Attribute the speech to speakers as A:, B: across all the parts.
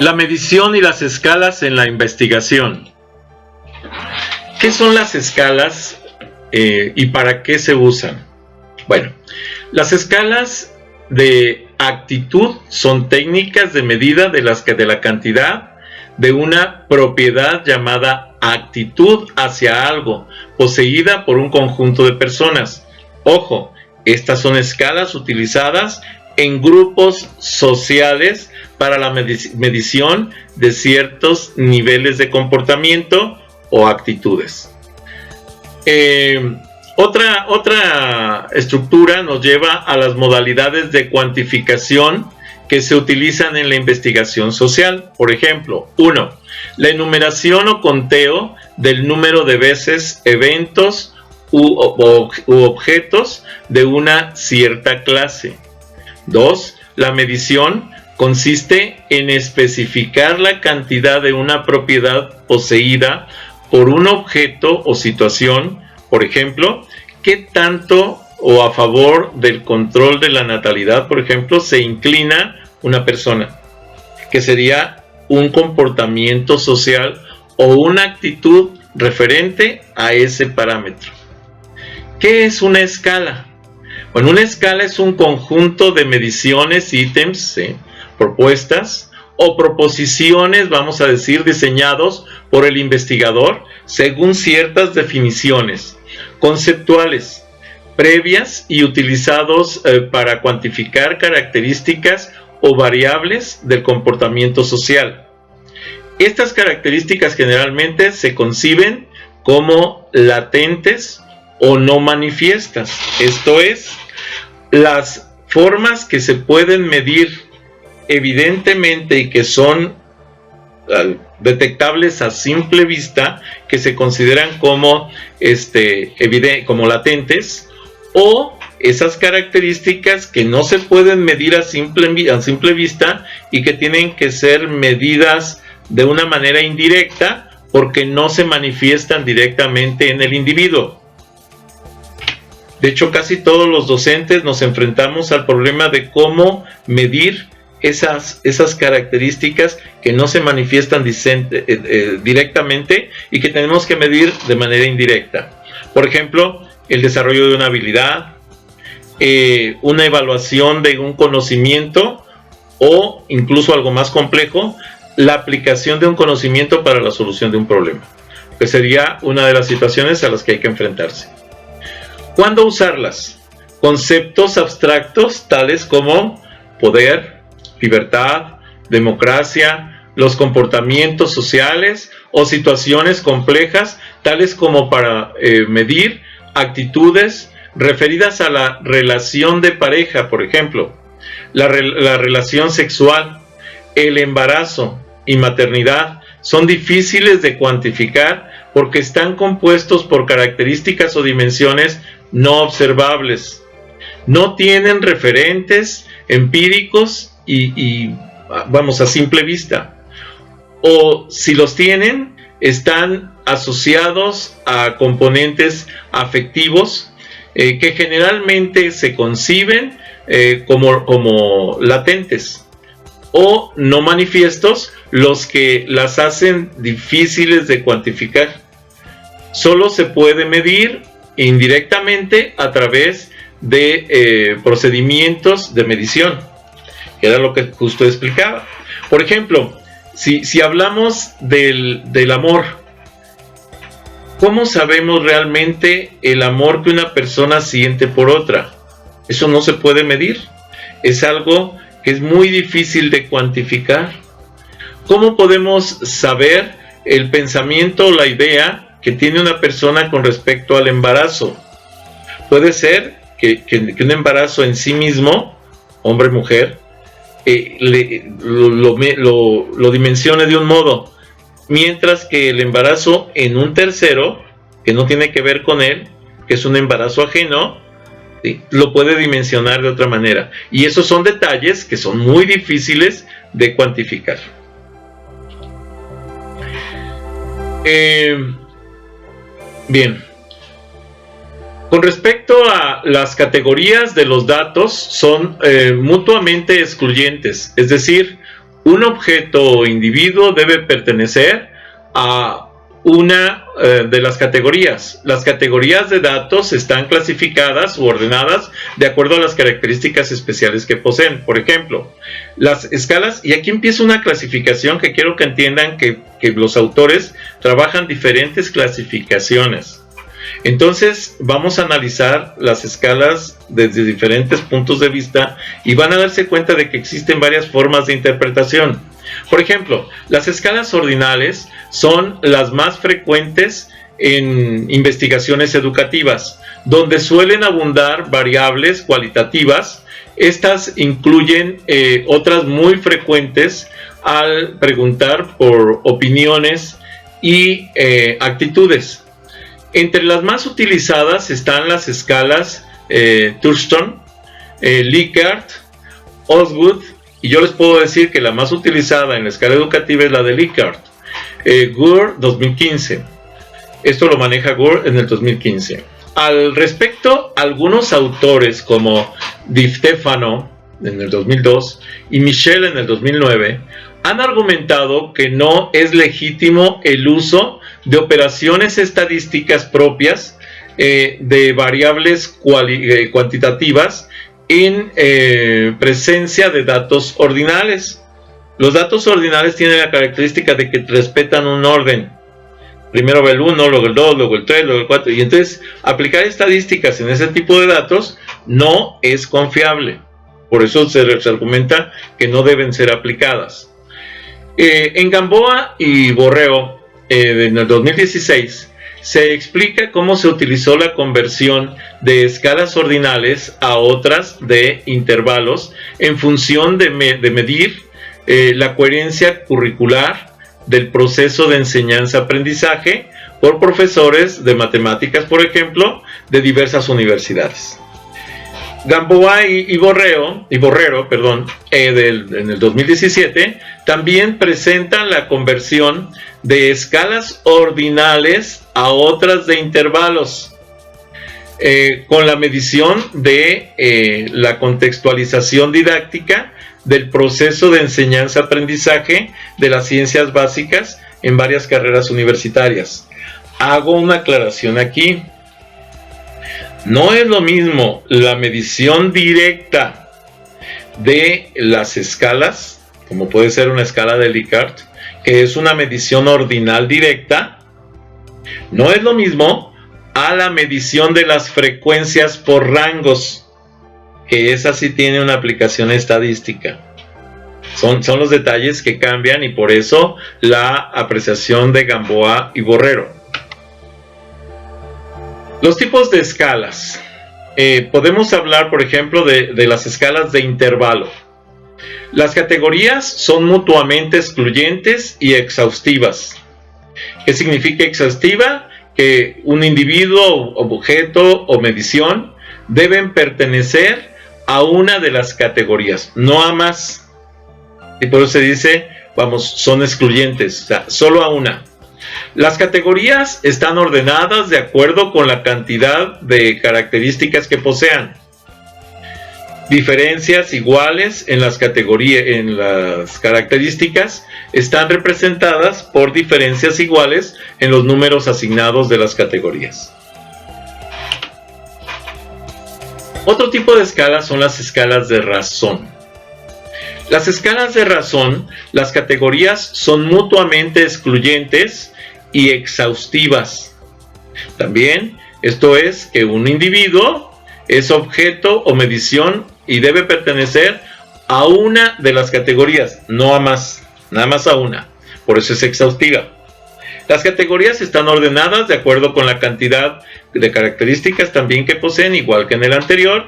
A: La medición y las escalas en la investigación. ¿Qué son las escalas y para qué se usan? Bueno, las escalas de actitud son técnicas de medida de la cantidad de una propiedad llamada actitud hacia algo, poseída por un conjunto de personas. Ojo, estas son escalas utilizadas en grupos sociales para la medición de ciertos niveles de comportamiento o actitudes. Otra estructura nos lleva a las modalidades de cuantificación que se utilizan en la investigación social. Por ejemplo, 1. La enumeración o conteo del número de veces eventos u objetos de una cierta clase. 2. La medición consiste en especificar la cantidad de una propiedad poseída por un objeto o situación. Por ejemplo, ¿qué tanto o a favor del control de la natalidad, por ejemplo, se inclina una persona? Que sería un comportamiento social o una actitud referente a ese parámetro. ¿Qué es una escala? Bueno, una escala es un conjunto de mediciones, ítems, propuestas o proposiciones, vamos a decir, diseñados por el investigador según ciertas definiciones conceptuales previas y utilizados para cuantificar características o variables del comportamiento social. Estas características generalmente se conciben como latentes o no manifiestas, esto es, las formas que se pueden medir evidentemente y que son detectables a simple vista, que se consideran como, como latentes, o esas características que no se pueden medir a simple vista y que tienen que ser medidas de una manera indirecta porque no se manifiestan directamente en el individuo. De hecho, casi todos los docentes nos enfrentamos al problema de cómo medir esas características que no se manifiestan directamente y que tenemos que medir de manera indirecta. Por ejemplo, el desarrollo de una habilidad, una evaluación de un conocimiento o incluso algo más complejo, la aplicación de un conocimiento para la solución de un problema, que sería una de las situaciones a las que hay que enfrentarse. ¿Cuándo usarlas? Conceptos abstractos tales como poder, libertad, democracia, los comportamientos sociales o situaciones complejas tales como para medir actitudes referidas a la relación de pareja, por ejemplo, la relación sexual, el embarazo y maternidad son difíciles de cuantificar porque están compuestos por características o dimensiones no observables. No tienen referentes empíricos y vamos a simple vista. O si los tienen, están asociados a componentes afectivos que generalmente se conciben como latentes o no manifiestos, los que las hacen difíciles de cuantificar. Solo se puede medir indirectamente a través de procedimientos de medición, que era lo que justo explicaba. Por ejemplo, si hablamos del amor, ¿cómo sabemos realmente el amor que una persona siente por otra? Eso no se puede medir, es algo que es muy difícil de cuantificar. ¿Cómo podemos saber el pensamiento o la idea que tiene una persona con respecto al embarazo? Puede ser que un embarazo en sí mismo, hombre-mujer, lo dimensione de un modo, mientras que el embarazo en un tercero, que no tiene que ver con él, que es un embarazo ajeno, ¿sí?, lo puede dimensionar de otra manera. Y esos son detalles que son muy difíciles de cuantificar. Bien. Con respecto a las categorías de los datos, son mutuamente excluyentes. Es decir, un objeto o individuo debe pertenecer a una de las categorías. Las categorías de datos están clasificadas u ordenadas de acuerdo a las características especiales que poseen. Por ejemplo, las escalas, y aquí empieza una clasificación que quiero que entiendan que los autores trabajan diferentes clasificaciones. Entonces vamos a analizar las escalas desde diferentes puntos de vista y van a darse cuenta de que existen varias formas de interpretación. Por ejemplo, las escalas ordinales son las más frecuentes en investigaciones educativas, donde suelen abundar variables cualitativas. Estas incluyen otras muy frecuentes al preguntar por opiniones y actitudes. Entre las más utilizadas están las escalas Thurston, Likert, Osgood, y yo les puedo decir que la más utilizada en la escala educativa es la de Likert. Gore 2015. Esto lo maneja Gore en el 2015. Al respecto, algunos autores como Di Stefano en el 2002 y Michel en el 2009 han argumentado que no es legítimo el uso de operaciones estadísticas propias de variables cuantitativas en presencia de datos ordinales. Los datos ordinales tienen la característica de que respetan un orden. Primero va el 1, luego el 2, luego el 3, luego el 4. Y entonces aplicar estadísticas en ese tipo de datos no es confiable. Por eso se argumenta que no deben ser aplicadas. En Gamboa y Borreo, en el 2016, se explica cómo se utilizó la conversión de escalas ordinales a otras de intervalos en función de medir la coherencia curricular del proceso de enseñanza-aprendizaje por profesores de matemáticas, por ejemplo, de diversas universidades. Gamboa y Borrero, en el 2017, también presentan la conversión de escalas ordinales a otras de intervalos, con la medición de la contextualización didáctica del proceso de enseñanza-aprendizaje de las ciencias básicas en varias carreras universitarias. Hago una aclaración aquí. No es lo mismo la medición directa de las escalas, como puede ser una escala de Likert, que es una medición ordinal directa. No es lo mismo a la medición de las frecuencias por rangos, que esa sí tiene una aplicación estadística. Son los detalles que cambian y por eso la apreciación de Gamboa y Borrero. Los tipos de escalas. Podemos hablar, por ejemplo, de las escalas de intervalo. Las categorías son mutuamente excluyentes y exhaustivas. ¿Qué significa exhaustiva? Que un individuo, objeto o medición deben pertenecer a una de las categorías, no a más. Y por eso se dice, son excluyentes, o sea, solo a una. Las categorías están ordenadas de acuerdo con la cantidad de características que posean. Diferencias iguales en las características están representadas por diferencias iguales en los números asignados de las categorías. Otro tipo de escalas son las escalas de razón. Las escalas de razón, las categorías son mutuamente excluyentes y exhaustivas. También, esto es que un individuo es objeto o medición y debe pertenecer a una de las categorías, no a más, nada más a una. Por eso es exhaustiva. Las categorías están ordenadas de acuerdo con la cantidad de características también que poseen, igual que en el anterior.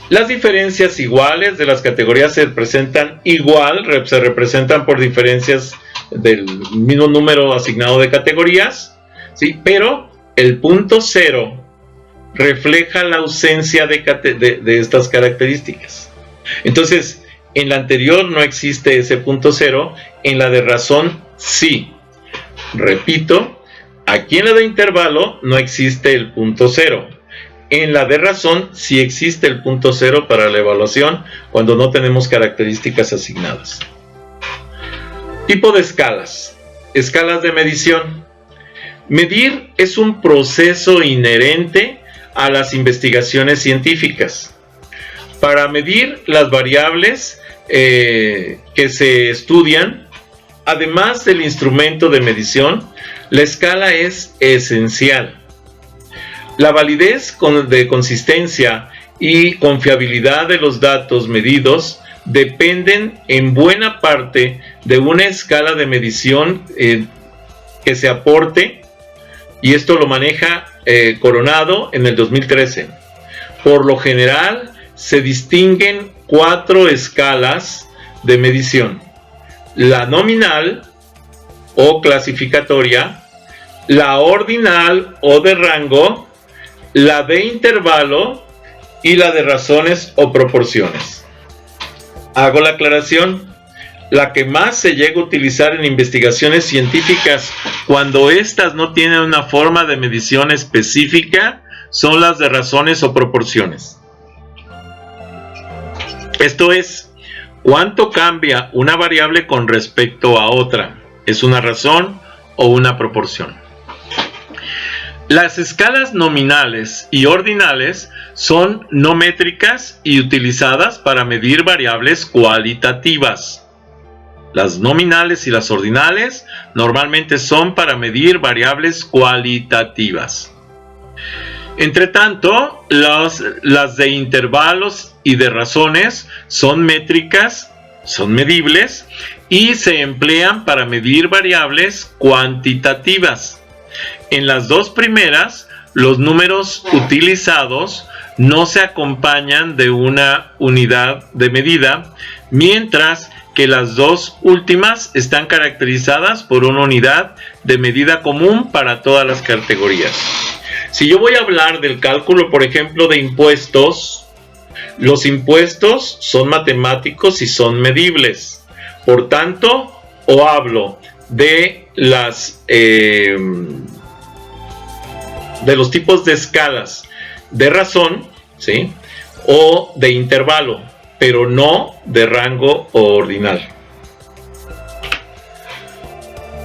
A: Las diferencias iguales de las categorías se representan se representan por diferencias del mismo número asignado de categorías, ¿sí? Pero el punto cero refleja la ausencia de estas características. Entonces, en la anterior no existe ese punto cero, en la de razón sí. Repito, aquí en la de intervalo no existe el punto cero. En la de razón sí existe el punto cero para la evaluación cuando no tenemos características asignadas. Tipo de escalas. Escalas de medición. Medir es un proceso inherente a las investigaciones científicas. Para medir las variables que se estudian, además del instrumento de medición, la escala es esencial. La validez de consistencia y confiabilidad de los datos medidos dependen en buena parte de una escala de medición que se aporte, y esto lo maneja Coronado en el 2013. Por lo general se distinguen 4 escalas de medición: la nominal o clasificatoria, la ordinal o de rango, la de intervalo y la de razones o proporciones. Hago la aclaración: la que más se llega a utilizar en investigaciones científicas cuando éstas no tienen una forma de medición específica son las de razones o proporciones. Esto es, ¿cuánto cambia una variable con respecto a otra? ¿Es una razón o una proporción? Las escalas nominales y ordinales son no métricas y utilizadas para medir variables cualitativas. Las nominales y las ordinales normalmente son para medir variables cualitativas. Entre tanto, las de intervalos y de razones son métricas, son medibles y se emplean para medir variables cuantitativas. En las dos primeras, los números utilizados no se acompañan de una unidad de medida, mientras que las dos últimas están caracterizadas por una unidad de medida común para todas las categorías. Si yo voy a hablar del cálculo, por ejemplo, de impuestos, los impuestos son matemáticos y son medibles. Por tanto, o hablo de los tipos de escalas de razón, ¿sí?, o de intervalo, pero no de rango o ordinal.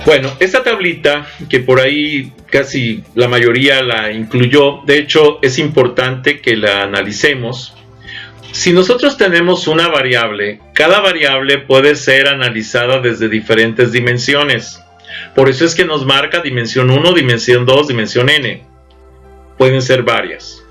A: Bueno, esta tablita, que por ahí casi la mayoría la incluyó, de hecho es importante que la analicemos. Si nosotros tenemos una variable, cada variable puede ser analizada desde diferentes dimensiones. Por eso es que nos marca dimensión 1, dimensión 2, dimensión n. Pueden ser varias.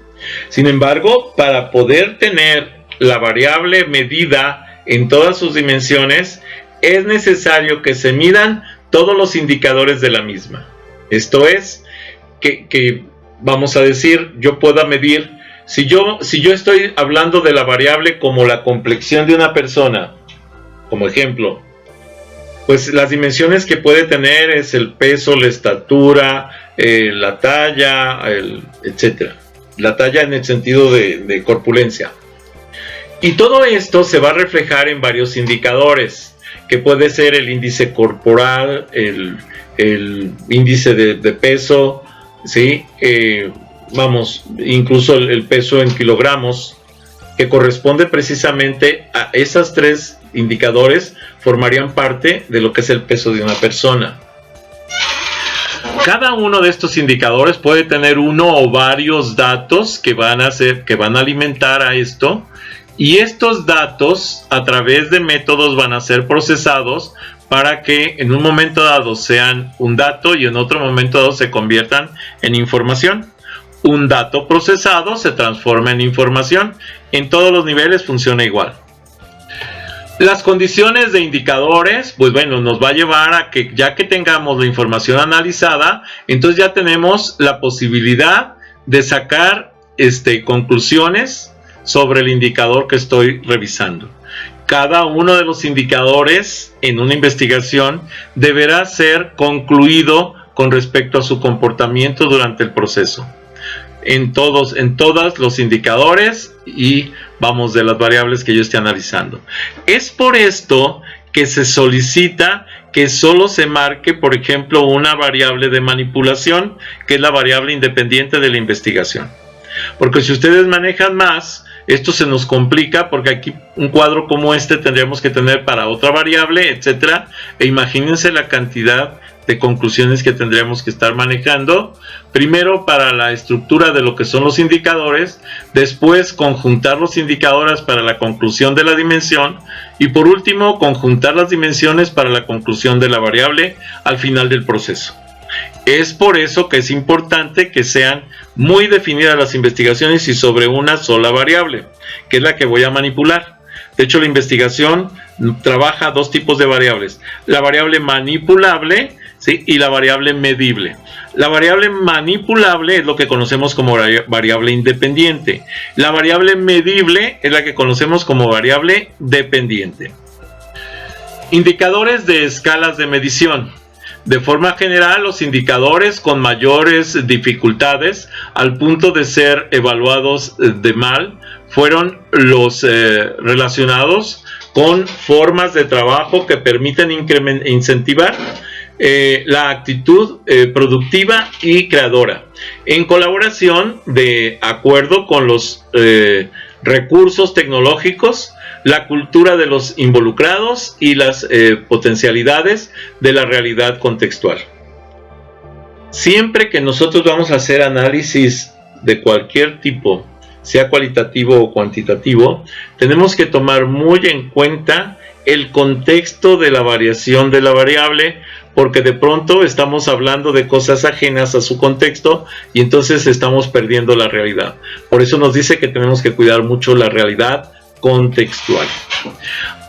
A: Sin embargo, para poder tener la variable medida en todas sus dimensiones, es necesario que se midan todos los indicadores de la misma. Esto es, que vamos a decir, yo pueda medir, si yo estoy hablando de la variable como la complexión de una persona, como ejemplo, pues las dimensiones que puede tener es el peso, la estatura, la talla, etc. La talla en el sentido de corpulencia. Y todo esto se va a reflejar en varios indicadores, que puede ser el índice corporal, el índice de peso, ¿sí? Incluso el peso en kilogramos, que corresponde precisamente a esas 3 indicadores, formarían parte de lo que es el peso de una persona. Cada uno de estos indicadores puede tener uno o varios datos que van a alimentar a esto, y estos datos a través de métodos van a ser procesados para que en un momento dado sean un dato y en otro momento dado se conviertan en información. Un dato procesado se transforma en información. En todos los niveles funciona igual. Las condiciones de indicadores, pues bueno, nos va a llevar a que ya que tengamos la información analizada, entonces ya tenemos la posibilidad de sacar conclusiones sobre el indicador que estoy revisando. Cada uno de los indicadores en una investigación deberá ser concluido con respecto a su comportamiento durante el proceso. En todos los indicadores y vamos de las variables que yo esté analizando. Es por esto que se solicita que solo se marque, por ejemplo, una variable de manipulación, que es la variable independiente de la investigación. Porque si ustedes manejan más, Esto se nos complica porque aquí un cuadro como este tendríamos que tener para otra variable, etcétera. E imagínense la cantidad de conclusiones que tendríamos que estar manejando. Primero para la estructura de lo que son los indicadores, después conjuntar los indicadores para la conclusión de la dimensión y por último conjuntar las dimensiones para la conclusión de la variable al final del proceso. Es por eso que es importante que sean muy definidas las investigaciones y sobre una sola variable, que es la que voy a manipular. De hecho, la investigación trabaja dos tipos de variables: la variable manipulable, ¿sí?, y la variable medible. La variable manipulable es lo que conocemos como variable independiente. La variable medible es la que conocemos como variable dependiente. Indicadores de escalas de medición. De forma general, los indicadores con mayores dificultades al punto de ser evaluados de mal fueron los relacionados con formas de trabajo que permiten incentivar la actitud productiva y creadora, en colaboración de acuerdo con los recursos tecnológicos, la cultura de los involucrados y las potencialidades de la realidad contextual. Siempre que nosotros vamos a hacer análisis de cualquier tipo, sea cualitativo o cuantitativo, tenemos que tomar muy en cuenta el contexto de la variación de la variable, porque de pronto estamos hablando de cosas ajenas a su contexto y entonces estamos perdiendo la realidad. Por eso nos dice que tenemos que cuidar mucho la realidad contextual.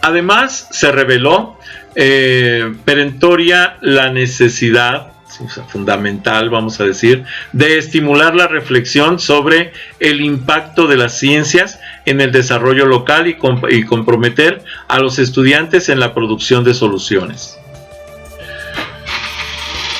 A: Además, se reveló perentoria la necesidad, o sea, fundamental, vamos a decir, de estimular la reflexión sobre el impacto de las ciencias en el desarrollo local y comprometer a los estudiantes en la producción de soluciones.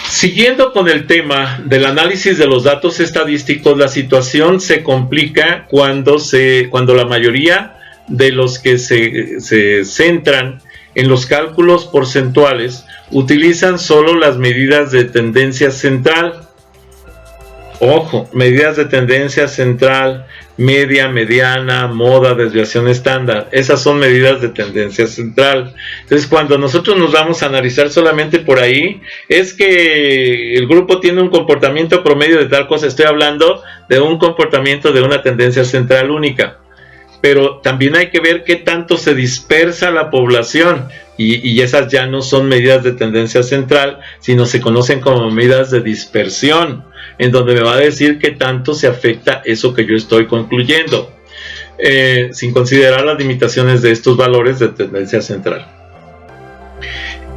A: Siguiendo con el tema del análisis de los datos estadísticos, la situación se complica cuando la mayoría de los que se centran en los cálculos porcentuales utilizan solo las medidas de tendencia central. Ojo, medidas de tendencia central, media, mediana, moda, desviación estándar. Esas son medidas de tendencia central. Entonces, cuando nosotros nos vamos a analizar solamente por ahí, es que el grupo tiene un comportamiento promedio de tal cosa. Estoy hablando de un comportamiento de una tendencia central única. Pero también hay que ver qué tanto se dispersa la población y esas ya no son medidas de tendencia central, sino se conocen como medidas de dispersión, en donde me va a decir qué tanto se afecta eso que yo estoy concluyendo, sin considerar las limitaciones de estos valores de tendencia central.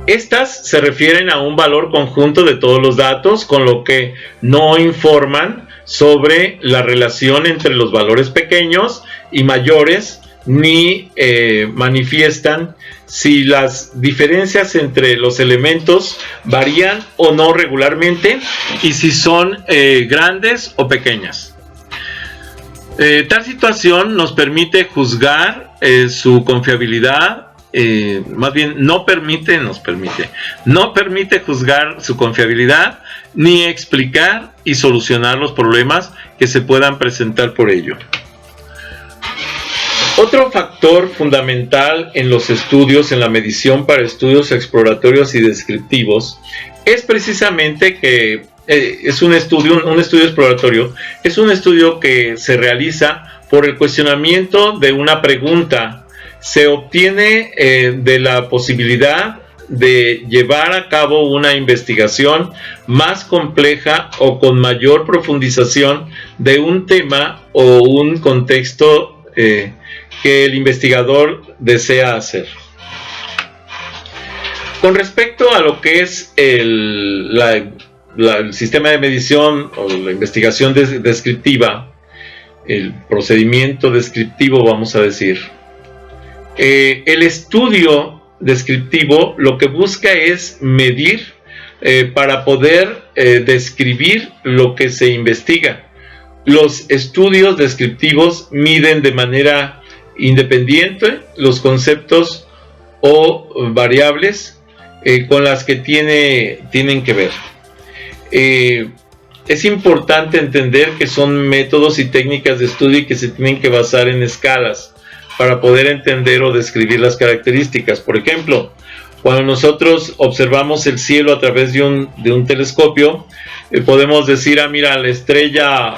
A: Estas se refieren a un valor conjunto de todos los datos, con lo que no informan sobre la relación entre los valores pequeños y mayores, ni manifiestan si las diferencias entre los elementos varían o no regularmente y si son grandes o pequeñas. Tal situación nos permite juzgar su confiabilidad, más bien no permite juzgar su confiabilidad ni explicar y solucionar los problemas que se puedan presentar por ello. Otro factor fundamental en los estudios, en la medición para estudios exploratorios y descriptivos, es precisamente que es un estudio exploratorio, es un estudio que se realiza por el cuestionamiento de una pregunta. Se obtiene de la posibilidad de llevar a cabo una investigación más compleja o con mayor profundización de un tema o un contexto que el investigador desea hacer. Con respecto a lo que es el sistema de medición o la investigación descriptiva, el procedimiento descriptivo, vamos a decir, el estudio descriptivo lo que busca es medir para poder describir lo que se investiga. Los estudios descriptivos miden de manera independiente los conceptos o variables con las que tienen que ver. es importante entender que son métodos y técnicas de estudio y que se tienen que basar en escalas para poder entender o describir las características. Por ejemplo, cuando nosotros observamos el cielo a través de un telescopio, podemos decir, mira, la estrella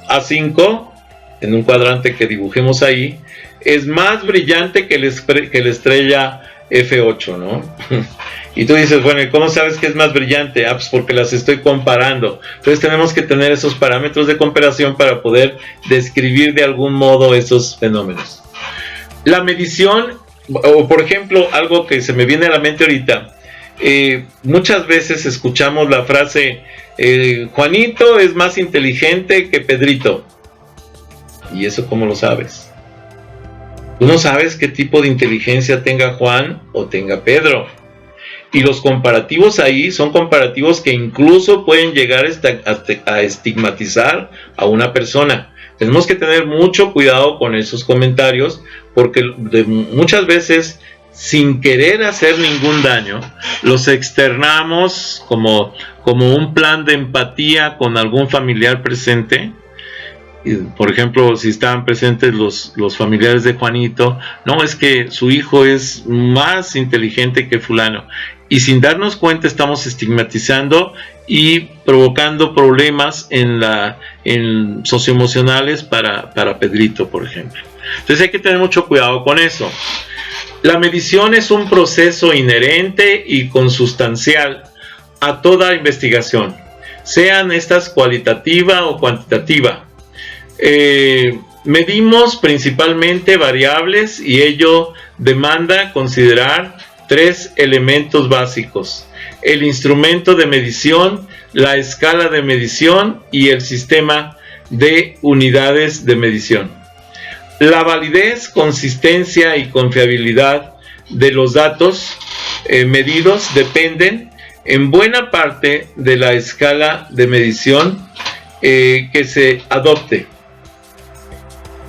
A: A5, en un cuadrante que dibujemos ahí, es más brillante que la estrella F8, ¿no? Y tú dices, bueno, ¿y cómo sabes que es más brillante? Pues porque las estoy comparando. Entonces tenemos que tener esos parámetros de comparación para poder describir de algún modo esos fenómenos. La medición, o por ejemplo, algo que se me viene a la mente ahorita, muchas veces escuchamos la frase, Juanito es más inteligente que Pedrito. ¿Y eso cómo lo sabes? Tú no sabes qué tipo de inteligencia tenga Juan o tenga Pedro. Y los comparativos ahí son comparativos que incluso pueden llegar a estigmatizar a una persona. Tenemos que tener mucho cuidado con esos comentarios porque muchas veces, sin querer hacer ningún daño, los externamos como un plan de empatía con algún familiar presente. Por ejemplo, si estaban presentes los familiares de Juanito, no, es que su hijo es más inteligente que fulano, y sin darnos cuenta estamos estigmatizando y provocando problemas en socioemocionales para Pedrito, por ejemplo. Entonces hay que tener mucho cuidado con eso. La medición es un proceso inherente y consustancial a toda investigación, sean estas cualitativa o cuantitativa. Medimos principalmente variables y ello demanda considerar 3 elementos básicos: el instrumento de medición, la escala de medición y el sistema de unidades de medición. La validez, consistencia y confiabilidad de los datos medidos dependen en buena parte de la escala de medición que se adopte.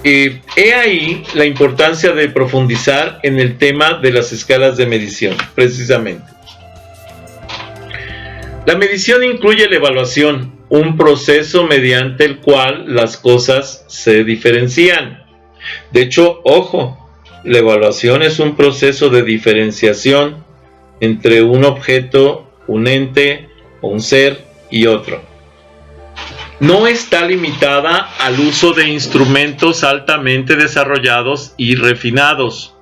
A: He ahí la importancia de profundizar en el tema de las escalas de medición, precisamente. La medición incluye la evaluación, un proceso mediante el cual las cosas se diferencian. De hecho, ojo, la evaluación es un proceso de diferenciación entre un objeto, un ente o un ser y otro. No está limitada al uso de instrumentos altamente desarrollados y refinados.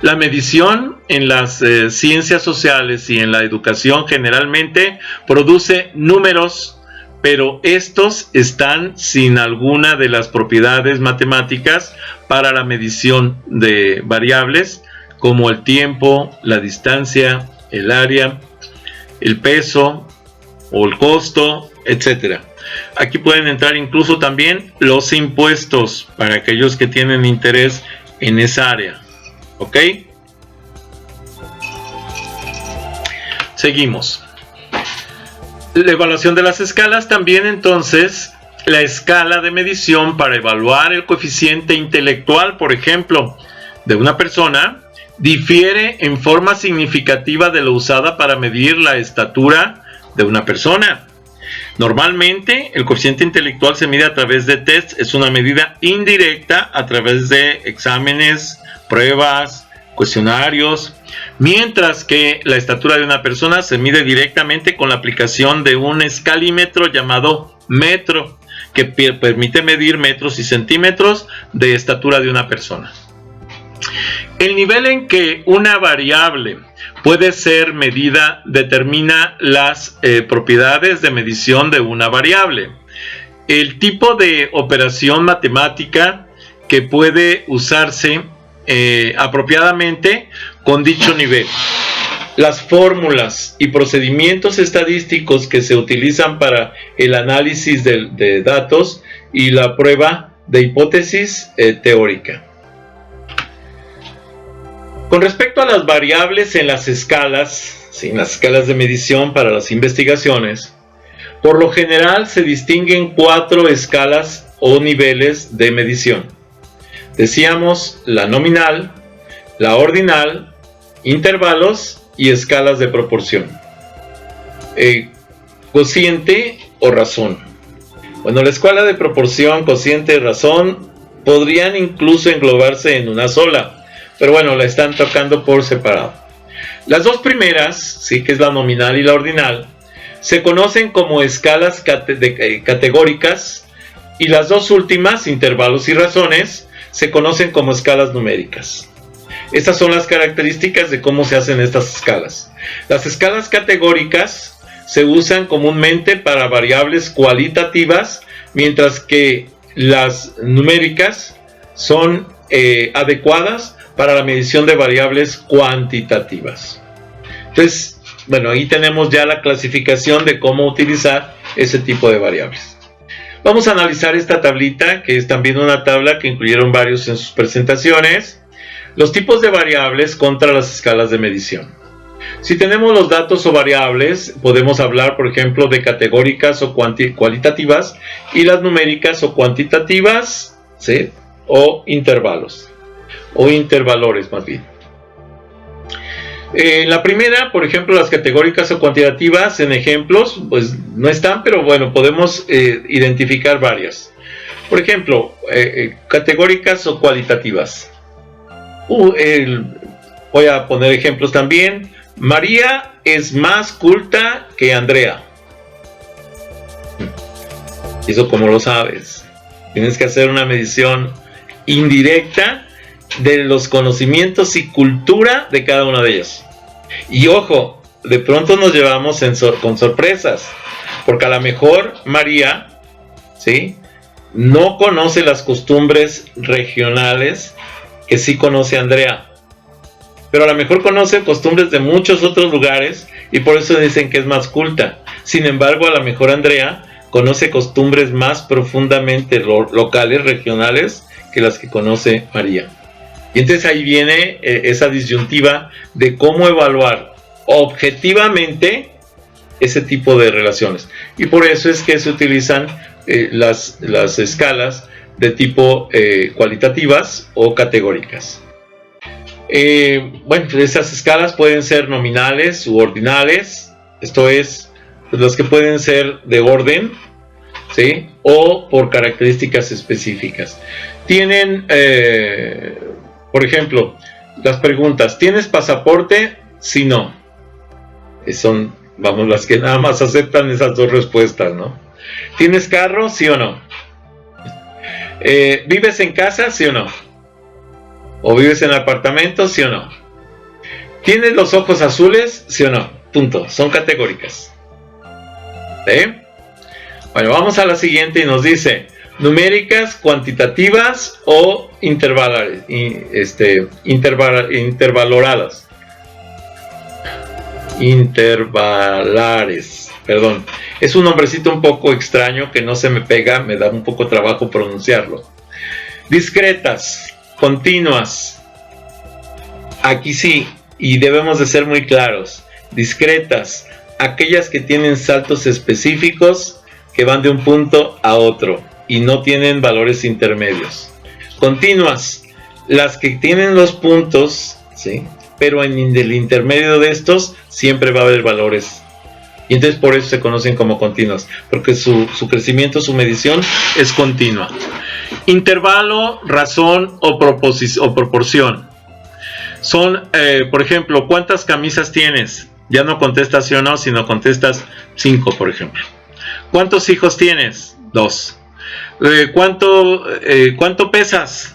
A: La medición en las ciencias sociales y en la educación generalmente produce números, pero estos están sin alguna de las propiedades matemáticas para la medición de variables como el tiempo, la distancia, el área, el peso o el costo, etc. Aquí pueden entrar incluso también los impuestos para aquellos que tienen interés en esa área. ¿Ok? Seguimos. La evaluación de las escalas también, entonces, la escala de medición para evaluar el coeficiente intelectual, por ejemplo, de una persona, difiere en forma significativa de lo usada para medir la estatura de una persona. Normalmente, el coeficiente intelectual se mide a través de tests, es una medida indirecta a través de exámenes, pruebas, cuestionarios, mientras que la estatura de una persona se mide directamente con la aplicación de un escalímetro llamado metro, que permite medir metros y centímetros de estatura de una persona. El nivel en que una variable puede ser medida determina las propiedades de medición de una variable. El tipo de operación matemática que puede usarse apropiadamente con dicho nivel. Las fórmulas y procedimientos estadísticos que se utilizan para el análisis de datos y la prueba de hipótesis teórica. Con respecto a las variables en las escalas, en las escalas de medición para las investigaciones, por lo general se distinguen 4 escalas o niveles de medición. Decíamos la nominal, la ordinal, intervalos y escalas de proporción. Cociente o razón. Bueno, la escala de proporción, cociente y razón podrían incluso englobarse en una sola, pero bueno, la están tocando por separado. Las dos primeras, sí, que es la nominal y la ordinal, se conocen como escalas categóricas, y las dos últimas, intervalos y razones, se conocen como escalas numéricas. Estas son las características de cómo se hacen estas escalas. Las escalas categóricas se usan comúnmente para variables cualitativas, mientras que las numéricas son adecuadas para la medición de variables cuantitativas. Entonces, bueno, ahí tenemos ya la clasificación de cómo utilizar ese tipo de variables. Vamos a analizar esta tablita, que es también una tabla que incluyeron varios en sus presentaciones. Los tipos de variables contra las escalas de medición. Si tenemos los datos o variables, podemos hablar, por ejemplo, de categóricas o cualitativas, y las numéricas o cuantitativas, ¿sí? O intervalos, o intervalores más bien. La primera, por ejemplo, las categóricas o cuantitativas, en ejemplos, pues no están, pero bueno, podemos identificar varias. Por ejemplo, categóricas o cualitativas. Voy a poner ejemplos también. María es más culta que Andrea. ¿Eso cómo lo sabes? Tienes que hacer una medición indirecta de los conocimientos y cultura de cada una de ellas. Y ojo, de pronto nos llevamos con sorpresas, porque a lo mejor María, ¿sí?, no conoce las costumbres regionales que sí conoce Andrea, pero a lo mejor conoce costumbres de muchos otros lugares y por eso dicen que es más culta. Sin embargo, a lo mejor Andrea conoce costumbres más profundamente locales, regionales, que las que conoce María. Y entonces ahí viene esa disyuntiva de cómo evaluar objetivamente ese tipo de relaciones. Y por eso es que se utilizan las escalas de tipo cualitativas o categóricas. Bueno, esas escalas pueden ser nominales u ordinales, esto es, pues, las que pueden ser de orden, ¿sí?, o por características específicas. Tienen, por ejemplo, las preguntas: ¿tienes pasaporte? Sí, no. Son, vamos, las que nada más aceptan esas dos respuestas, ¿no? ¿Tienes carro? Sí o no. ¿Vives en casa? Sí o no. ¿O vives en apartamento? Sí o no. ¿Tienes los ojos azules? Sí o no. Punto. Son categóricas. ¿Sí? Bueno, vamos a la siguiente y nos dice: numéricas, cuantitativas o intervaloradas. Intervalares. Perdón. Es un nombrecito un poco extraño que no se me pega, me da un poco trabajo pronunciarlo. Discretas, continuas. Aquí sí, y debemos de ser muy claros. Discretas, aquellas que tienen saltos específicos que van de un punto a otro y no tienen valores intermedios. Continuas, las que tienen los puntos, ¿sí?, pero en el intermedio de estos siempre va a haber valores. Y entonces por eso se conocen como continuas, porque su crecimiento, su medición es continua. Intervalo, razón o proporción. Son, por ejemplo, ¿cuántas camisas tienes? Ya no contestas sí o no, sino contestas 5, por ejemplo. ¿Cuántos hijos tienes? 2. ¿Cuánto pesas?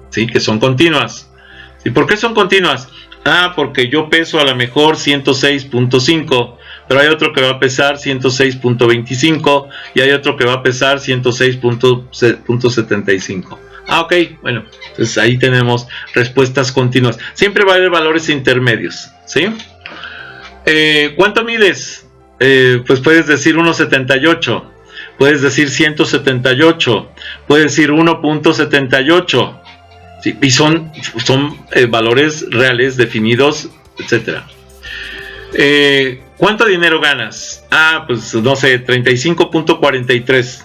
A: Sí, que son continuas. ¿Y por qué son continuas? Ah, porque yo peso a lo mejor 106.5, pero hay otro que va a pesar 106.25 y hay otro que va a pesar 106.75. Ah, ok, bueno, entonces ahí tenemos respuestas continuas. Siempre va a haber valores intermedios, ¿sí? ¿Cuánto mides? Pues puedes decir 1.78, puedes decir 178, puedes decir 1.78. Sí, y son valores reales definidos, etc. ¿Cuánto dinero ganas? Ah, pues no sé, 35.43. Sí.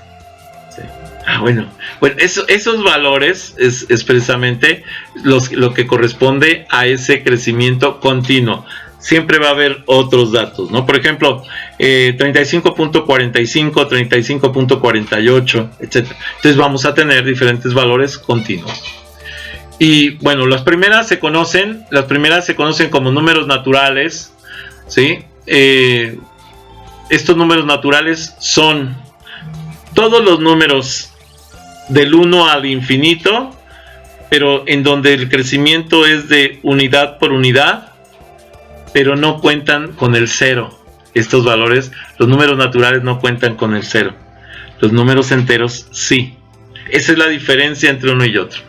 A: Ah, bueno, esos valores es precisamente lo que corresponde a ese crecimiento continuo. siempre va a haber otros datos, ¿no? Por ejemplo, 35.45, 35.48, etc. Entonces vamos a tener diferentes valores continuos. Y bueno, las primeras se conocen como números naturales, ¿sí? Estos números naturales son todos los números del 1 al infinito, pero en donde el crecimiento es de unidad por unidad, pero no cuentan con el cero. Estos valores, los números naturales no cuentan con el cero. Los números enteros sí. Esa es la diferencia entre uno y otro.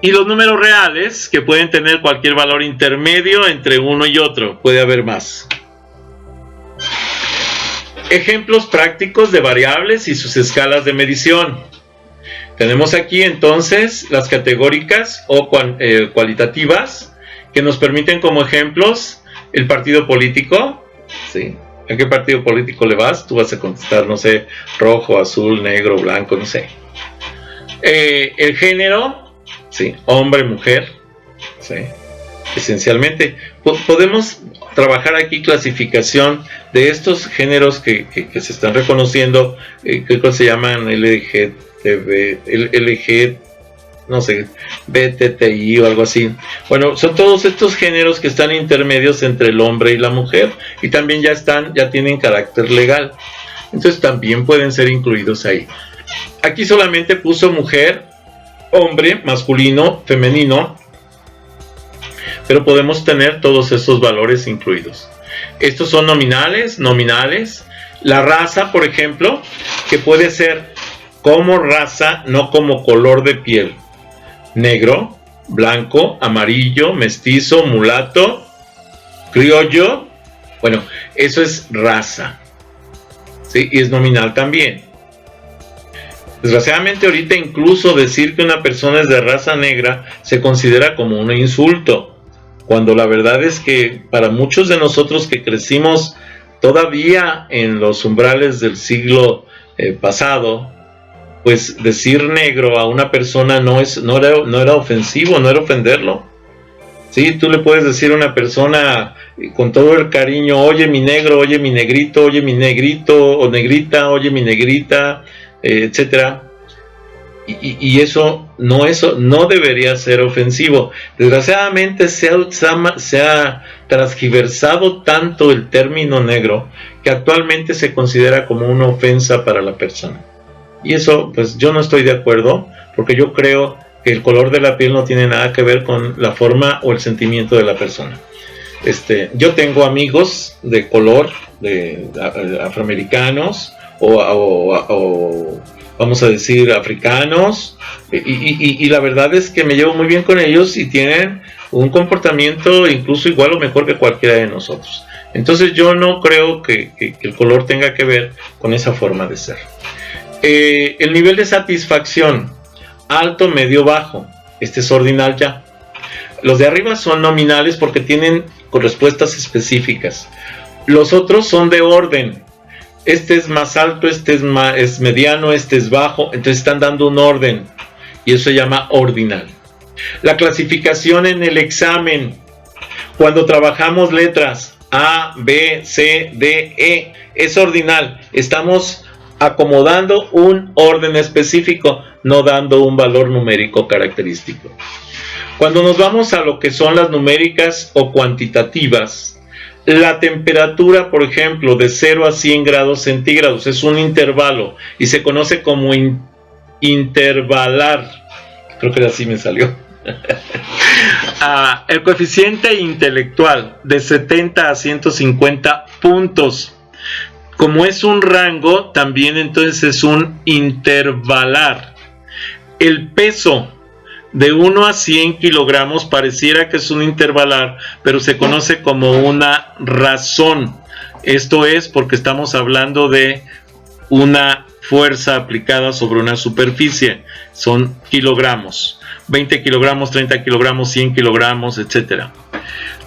A: Y los números reales, que pueden tener cualquier valor intermedio entre uno y otro. Puede haber más. Ejemplos prácticos de variables y sus escalas de medición. Tenemos aquí entonces las categóricas o cualitativas, que nos permiten como ejemplos el partido político. ¿Sí? ¿A qué partido político le vas? Tú vas a contestar, no sé, rojo, azul, negro, blanco, no sé. El género, ¿sí? Hombre, mujer, ¿sí? Esencialmente. Podemos trabajar aquí clasificación de estos géneros que se están reconociendo, que se llaman LG, no sé, BTTI o algo así. Bueno, son todos estos géneros que están intermedios entre el hombre y la mujer, y también ya tienen carácter legal. Entonces también pueden ser incluidos ahí. Aquí solamente puso mujer, hombre, masculino, femenino, pero podemos tener todos estos valores incluidos. Estos son nominales. La raza, por ejemplo, que puede ser como raza, no como color de piel. Negro, blanco, amarillo, mestizo, mulato, criollo. Bueno, eso es raza, ¿sí? Y es nominal también. Desgraciadamente ahorita incluso decir que una persona es de raza negra se considera como un insulto, cuando la verdad es que para muchos de nosotros que crecimos todavía en los umbrales del siglo pasado, pues decir negro a una persona no era ofensivo, no era ofenderlo. Sí, tú le puedes decir a una persona con todo el cariño, oye mi negro, oye mi negrito, oye mi negrito o negrita, oye mi negrita, etcétera. Y eso no debería ser ofensivo. Desgraciadamente se ha transgiversado tanto el término negro que actualmente se considera como una ofensa para la persona. Y eso, pues yo no estoy de acuerdo, porque yo creo que el color de la piel no tiene nada que ver con la forma o el sentimiento de la persona. Yo tengo amigos de color, de afroamericanos o vamos a decir africanos, y la verdad es que me llevo muy bien con ellos y tienen un comportamiento incluso igual o mejor que cualquiera de nosotros. Entonces yo no creo que el color tenga que ver con esa forma de ser. El nivel de satisfacción, alto, medio, bajo. Este es ordinal ya. Los de arriba son nominales porque tienen respuestas específicas. Los otros son de orden. Este es más alto, este es mediano, este es bajo. Entonces están dando un orden y eso se llama ordinal. La clasificación en el examen, cuando trabajamos letras A, B, C, D, E, es ordinal. Estamos acomodando un orden específico, no dando un valor numérico característico. Cuando nos vamos a lo que son las numéricas o cuantitativas, la temperatura, por ejemplo, de 0 a 100 grados centígrados es un intervalo y se conoce como intervalar. Creo que así me salió. El coeficiente intelectual de 70 a 150 puntos. Como es un rango, también entonces es un intervalar. El peso de 1 a 100 kilogramos pareciera que es un intervalar, pero se conoce como una razón. Esto es porque estamos hablando de una fuerza aplicada sobre una superficie. Son kilogramos. 20 kilogramos, 30 kilogramos, 100 kilogramos, etc.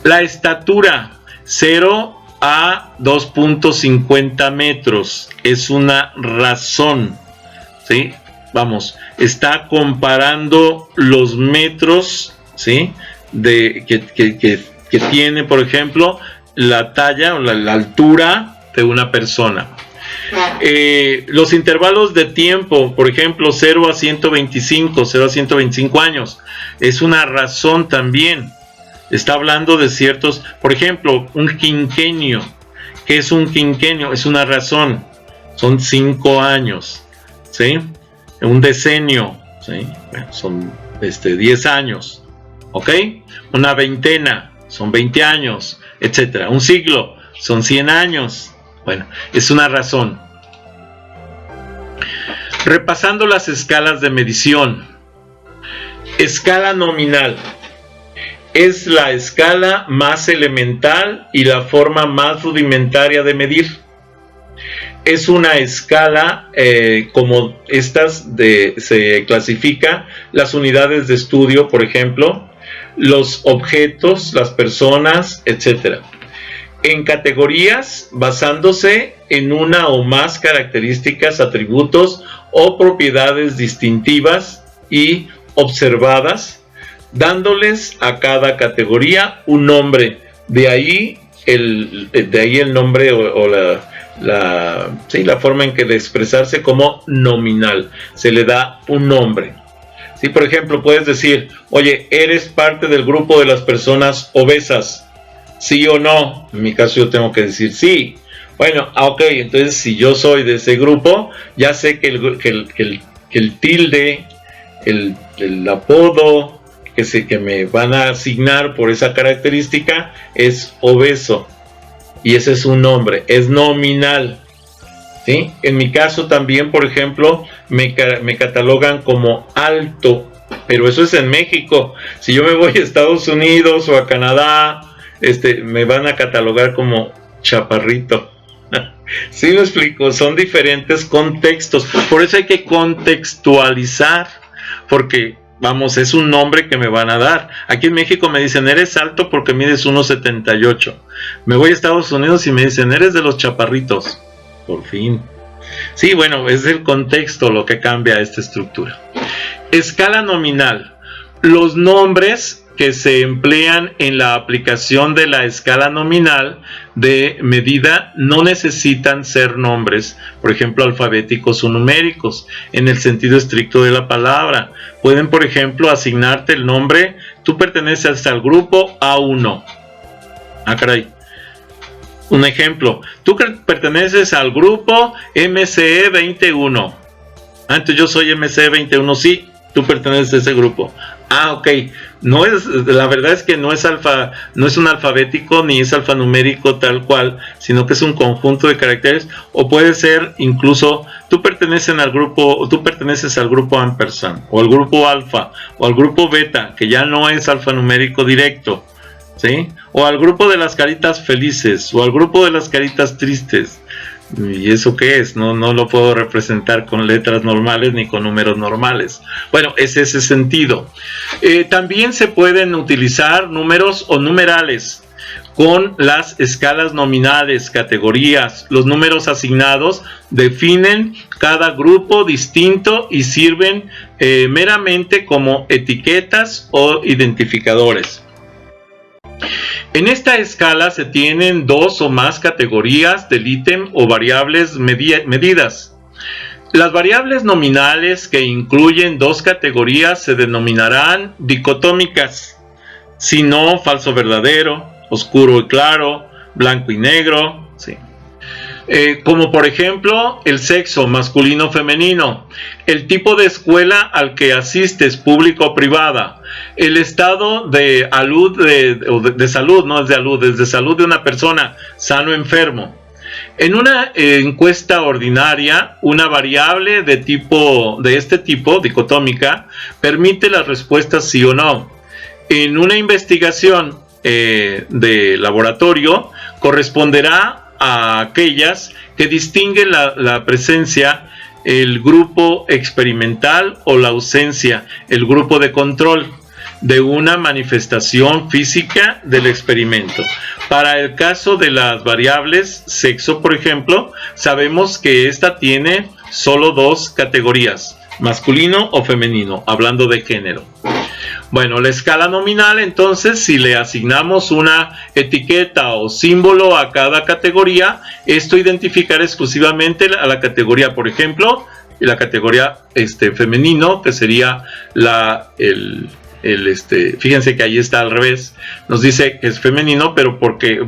A: La estatura, 0 a 2.50 metros, es una razón, ¿sí? Vamos, está comparando los metros, ¿sí? Que que tiene, por ejemplo, la talla o la altura de una persona. Los intervalos de tiempo, por ejemplo, 0 a 125 años, es una razón también. Está hablando de ciertos, por ejemplo, un quinquenio. ¿Qué es un quinquenio? Es una razón. Son 5 años, ¿sí? Un decenio, ¿sí? Bueno, son 10 años, ¿ok? Una veintena, son 20 años, etcétera. Un siglo, son 100 años. Bueno, es una razón. Repasando las escalas de medición. Escala nominal. Es la escala más elemental y la forma más rudimentaria de medir. Es una escala como estas se clasifica las unidades de estudio, por ejemplo, los objetos, las personas, etc. En categorías basándose en una o más características, atributos o propiedades distintivas y observadas, dándoles a cada categoría un nombre. De ahí el nombre o la forma en que de expresarse como nominal. Se le da un nombre. ¿Sí? Por ejemplo, puedes decir, oye, ¿eres parte del grupo de las personas obesas? ¿Sí o no? En mi caso yo tengo que decir sí. Bueno, ok, entonces si yo soy de ese grupo, ya sé que el tilde, el apodo que me van a asignar por esa característica es obeso. Y ese es un nombre, es nominal. ¿Sí? En mi caso también, por ejemplo, me catalogan como alto, pero eso es en México. Si yo me voy a Estados Unidos o a Canadá, me van a catalogar como chaparrito. ¿Sí me explico? Son diferentes contextos. Por eso hay que contextualizar, porque vamos, es un nombre que me van a dar. Aquí en México me dicen, eres alto porque mides 1.78. Me voy a Estados Unidos y me dicen, eres de los chaparritos. Por fin. Sí, bueno, es el contexto lo que cambia esta estructura. Escala nominal. Los nombres que se emplean en la aplicación de la escala nominal de medida no necesitan ser nombres, por ejemplo, alfabéticos o numéricos, en el sentido estricto de la palabra. Pueden, por ejemplo, asignarte el nombre, tú perteneces al grupo A1. Ah, caray. Un ejemplo, tú perteneces al grupo MCE 21. Ah, entonces yo soy MCE 21, sí, tú perteneces a ese grupo. Ah, ok. La verdad es que no es un alfabético ni es alfanumérico tal cual, sino que es un conjunto de caracteres, o puede ser incluso tú perteneces al grupo ampersand, o al grupo alfa, o al grupo beta, que ya no es alfanumérico directo, ¿sí? O al grupo de las caritas felices, o al grupo de las caritas tristes. ¿Y eso qué es? No lo puedo representar con letras normales ni con números normales. Bueno, es ese sentido. También se pueden utilizar números o numerales con las escalas nominales, categorías. Los números asignados definen cada grupo distinto y sirven meramente como etiquetas o identificadores. En esta escala se tienen dos o más categorías del ítem o variables medidas. Las variables nominales que incluyen dos categorías se denominarán dicotómicas, si no falso verdadero, oscuro y claro, blanco y negro, ¿sí? Como por ejemplo el sexo masculino o femenino, el tipo de escuela al que asistes, pública o privada, el estado de salud, no es de salud, es de salud de una persona, sano o enfermo. En una encuesta ordinaria, una variable de este tipo, dicotómica, permite las respuestas sí o no. En una investigación de laboratorio, corresponderá a aquellas que distinguen la presencia, el grupo experimental, o la ausencia, el grupo de control, de una manifestación física del experimento. Para el caso de las variables sexo, por ejemplo, sabemos que esta tiene solo dos categorías, masculino o femenino, hablando de género. Bueno, la escala nominal, entonces, si le asignamos una etiqueta o símbolo a cada categoría, esto identificará exclusivamente a la categoría, por ejemplo, la categoría femenino, que sería fíjense que ahí está al revés, nos dice que es femenino, pero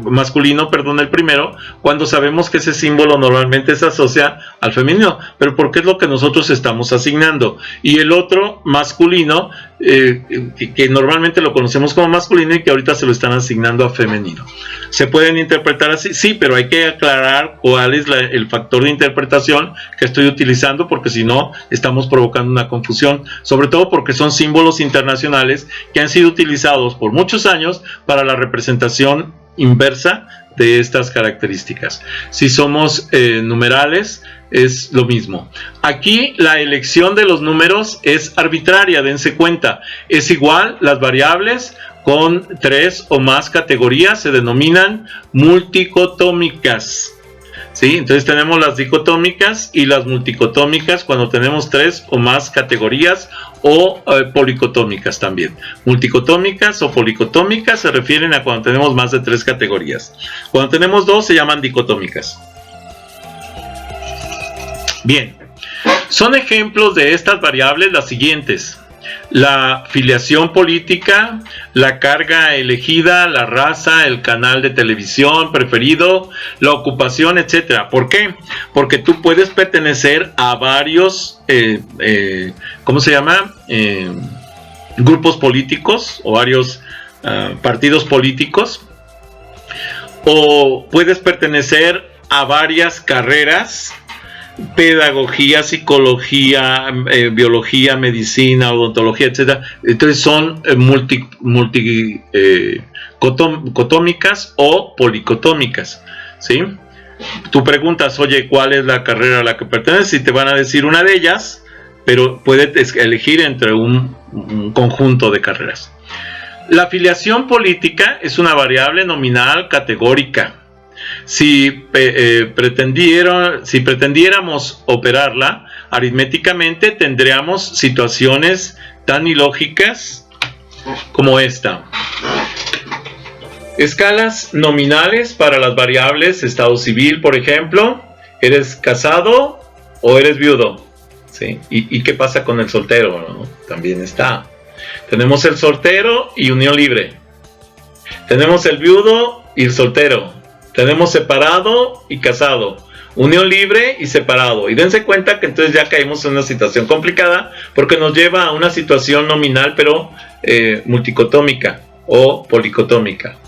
A: masculino, perdón, el primero, cuando sabemos que ese símbolo normalmente se asocia al femenino, pero porque es lo que nosotros estamos asignando, y el otro masculino, que normalmente lo conocemos como masculino y que ahorita se lo están asignando a femenino. ¿Se pueden interpretar así? Sí, pero hay que aclarar cuál es el factor de interpretación que estoy utilizando, porque si no, estamos provocando una confusión, sobre todo porque son símbolos internacionales que han sido utilizados por muchos años para la representación inversa de estas características. Si somos numerales, es lo mismo. Aquí la elección de los números es arbitraria, dense cuenta. Es igual, las variables con 3 o más categorías se denominan multicotómicas. ¿Sí? Entonces tenemos las dicotómicas y las multicotómicas cuando tenemos 3 o más categorías, o policotómicas también. Multicotómicas o policotómicas se refieren a cuando tenemos más de 3 categorías. Cuando tenemos 2 se llaman dicotómicas. Bien, son ejemplos de estas variables las siguientes: la filiación política, la carga elegida, la raza, el canal de televisión preferido, la ocupación, etcétera. ¿Por qué? Porque tú puedes pertenecer a varios, ¿cómo se llama? Grupos políticos o varios partidos políticos, o puedes pertenecer a varias carreras: pedagogía, psicología, biología, medicina, odontología, etcétera. Entonces son multicotómicas o policotómicas, ¿sí? Tú preguntas, oye, ¿cuál es la carrera a la que perteneces? Y te van a decir una de ellas, pero puedes elegir entre un conjunto de carreras. La afiliación política es una variable nominal categórica. Si pretendiéramos operarla aritméticamente, tendríamos situaciones tan ilógicas como esta. Escalas nominales para las variables estado civil, por ejemplo. ¿Eres casado o eres viudo? ¿Sí? ¿Y qué pasa con el soltero? ¿No? También está. Tenemos el soltero y unión libre. Tenemos el viudo y el soltero. Tenemos separado y casado, unión libre y separado. Y dense cuenta que entonces ya caímos en una situación complicada, porque nos lleva a una situación nominal, pero multicotómica o policotómica.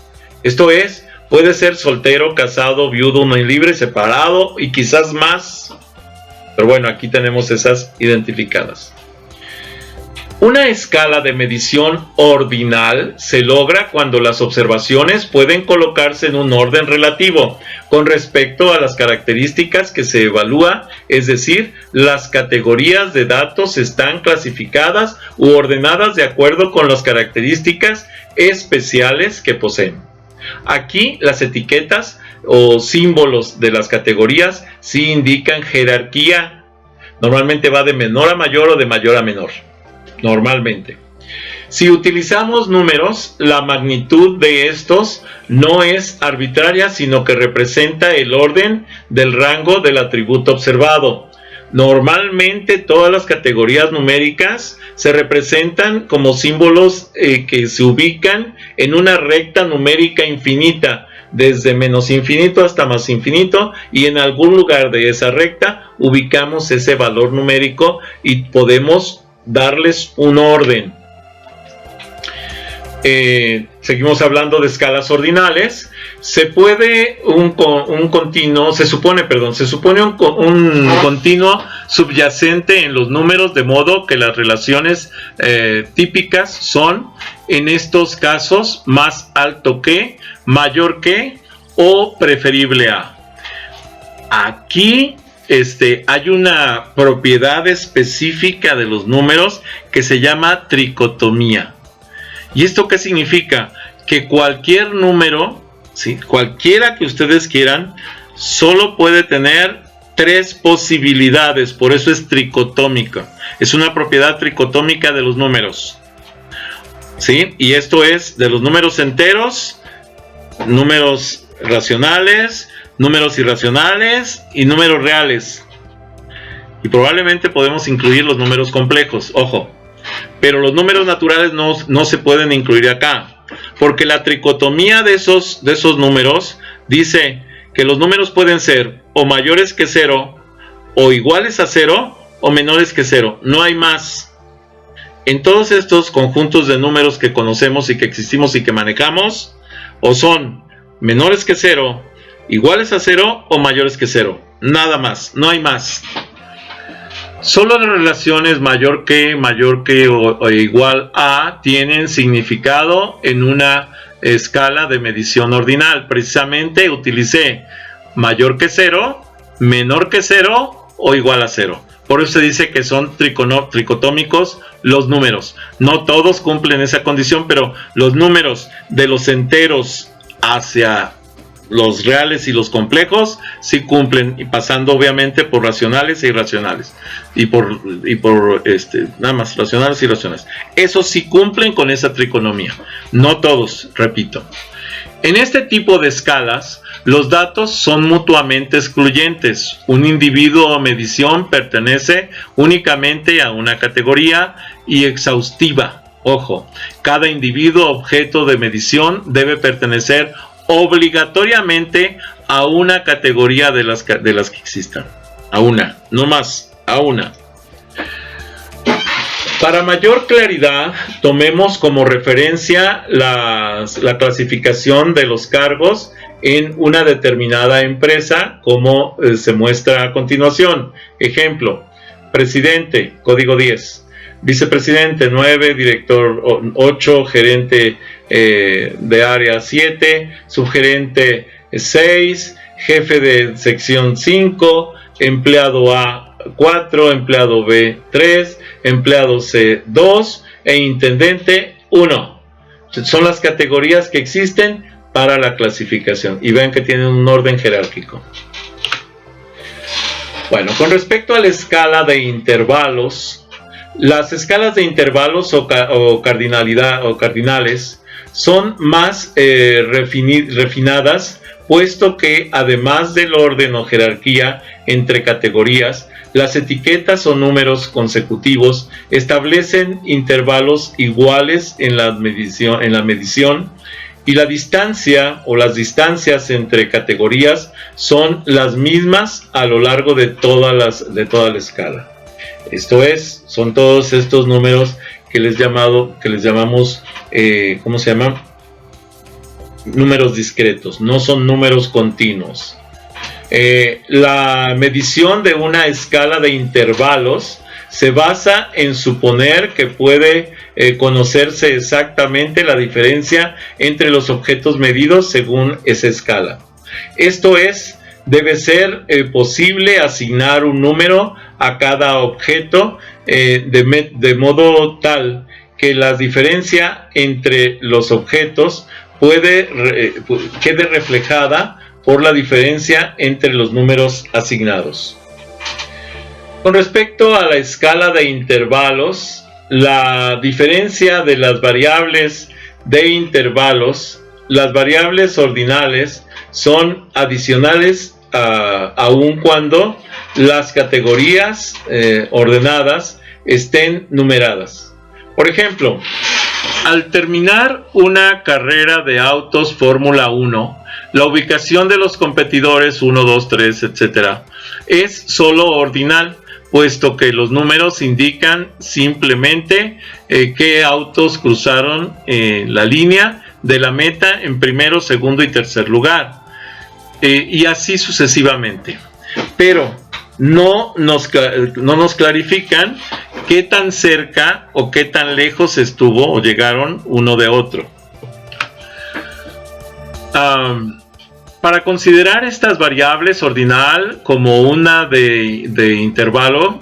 A: Esto es, puede ser soltero, casado, viudo, unión libre, separado y quizás más. Pero bueno, aquí tenemos esas identificadas. Una escala de medición ordinal se logra cuando las observaciones pueden colocarse en un orden relativo con respecto a las características que se evalúa, es decir, las categorías de datos están clasificadas u ordenadas de acuerdo con las características especiales que poseen. Aquí las etiquetas o símbolos de las categorías sí indican jerarquía. Normalmente va de menor a mayor o de mayor a menor. Normalmente. Si utilizamos números, la magnitud de estos no es arbitraria, sino que representa el orden del rango del atributo observado. Normalmente todas las categorías numéricas se representan como símbolos que se ubican en una recta numérica infinita, desde menos infinito hasta más infinito, y en algún lugar de esa recta ubicamos ese valor numérico y podemos darles un orden. Seguimos hablando de escalas ordinales. Se supone un continuo subyacente en los números, de modo que las relaciones típicas son, en estos casos, más alto que, mayor que o preferible a. Aquí hay una propiedad específica de los números que se llama tricotomía. ¿Y esto qué significa? Que cualquier número, ¿sí?, cualquiera que ustedes quieran, solo puede tener 3 posibilidades. Por eso es tricotómica. Es una propiedad tricotómica de los números. ¿sí? Y esto es de los números enteros, números racionales, números irracionales y números reales. Y probablemente podemos incluir los números complejos, ojo. Pero los números naturales no se pueden incluir acá, porque la tricotomía de esos números dice que los números pueden ser o mayores que 0, o iguales a 0, o menores que 0. No hay más. En todos estos conjuntos de números que conocemos y que existimos y que manejamos, o son menores que 0, iguales a 0 o mayores que 0. Nada más, no hay más. Solo las relaciones mayor que o igual a tienen significado en una escala de medición ordinal. Precisamente utilicé mayor que 0, menor que 0 o igual a 0. Por eso se dice que son tricotómicos los números. No todos cumplen esa condición, pero los números de los enteros hacia los reales y los complejos sí cumplen, y pasando obviamente por racionales e irracionales, y por nada más racionales e irracionales. Esos sí cumplen con esa triconomía, no todos, repito. En este tipo de escalas, los datos son mutuamente excluyentes. Un individuo o medición pertenece únicamente a una categoría y exhaustiva. Ojo, cada individuo objeto de medición debe pertenecer obligatoriamente a una categoría de las que existan. A una, no más, a una. Para mayor claridad, tomemos como referencia la clasificación de los cargos en una determinada empresa, como se muestra a continuación. Ejemplo: presidente, código 10. Vicepresidente 9, director 8, gerente de área 7, subgerente 6, jefe de sección 5, empleado A 4, empleado B 3, empleado C 2 e intendente 1. Son las categorías que existen para la clasificación, y vean que tienen un orden jerárquico. Bueno, con respecto a la escala de intervalos, las escalas de intervalos o cardinales son más refinadas, puesto que además del orden o jerarquía entre categorías, las etiquetas o números consecutivos establecen intervalos iguales en la medición, y la distancia o las distancias entre categorías son las mismas a lo largo de toda la escala. Esto es, son todos estos números que les llamamos, ¿cómo se llama? Números discretos, no son números continuos. La medición de una escala de intervalos se basa en suponer que puede conocerse exactamente la diferencia entre los objetos medidos según esa escala. Esto es, debe ser posible asignar un número a cada objeto de modo tal que la diferencia entre los objetos quede reflejada por la diferencia entre los números asignados. Con respecto a la escala de intervalos, la diferencia de las variables de intervalos, las variables ordinales son adicionales aun cuando las categorías ordenadas estén numeradas. Por ejemplo, al terminar una carrera de autos Fórmula 1, la ubicación de los competidores 1, 2, 3, etc. es solo ordinal, puesto que los números indican simplemente qué autos cruzaron la línea de la meta en primero, segundo y tercer lugar, y así sucesivamente. Pero no nos clarifican qué tan cerca o qué tan lejos estuvo o llegaron uno de otro. Para considerar estas variables ordinal como una de intervalo,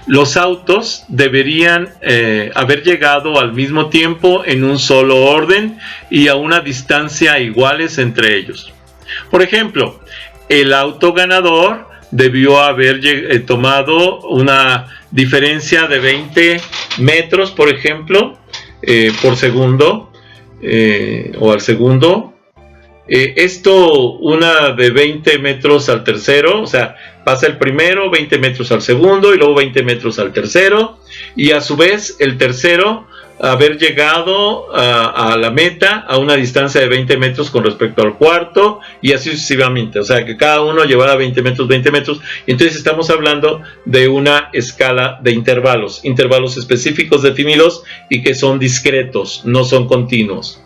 A: los autos deberían haber llegado al mismo tiempo en un solo orden y a una distancia iguales entre ellos. Por ejemplo, el auto ganador debió haber tomado una diferencia de 20 metros, por ejemplo, por segundo o al segundo. Esto, una de 20 metros al tercero, o sea, pasa el primero, 20 metros al segundo y luego 20 metros al tercero, y a su vez el tercero haber llegado a la meta a una distancia de 20 metros con respecto al cuarto, y así sucesivamente, o sea que cada uno llevara 20 metros, y entonces estamos hablando de una escala de intervalos específicos definidos y que son discretos, no son continuos.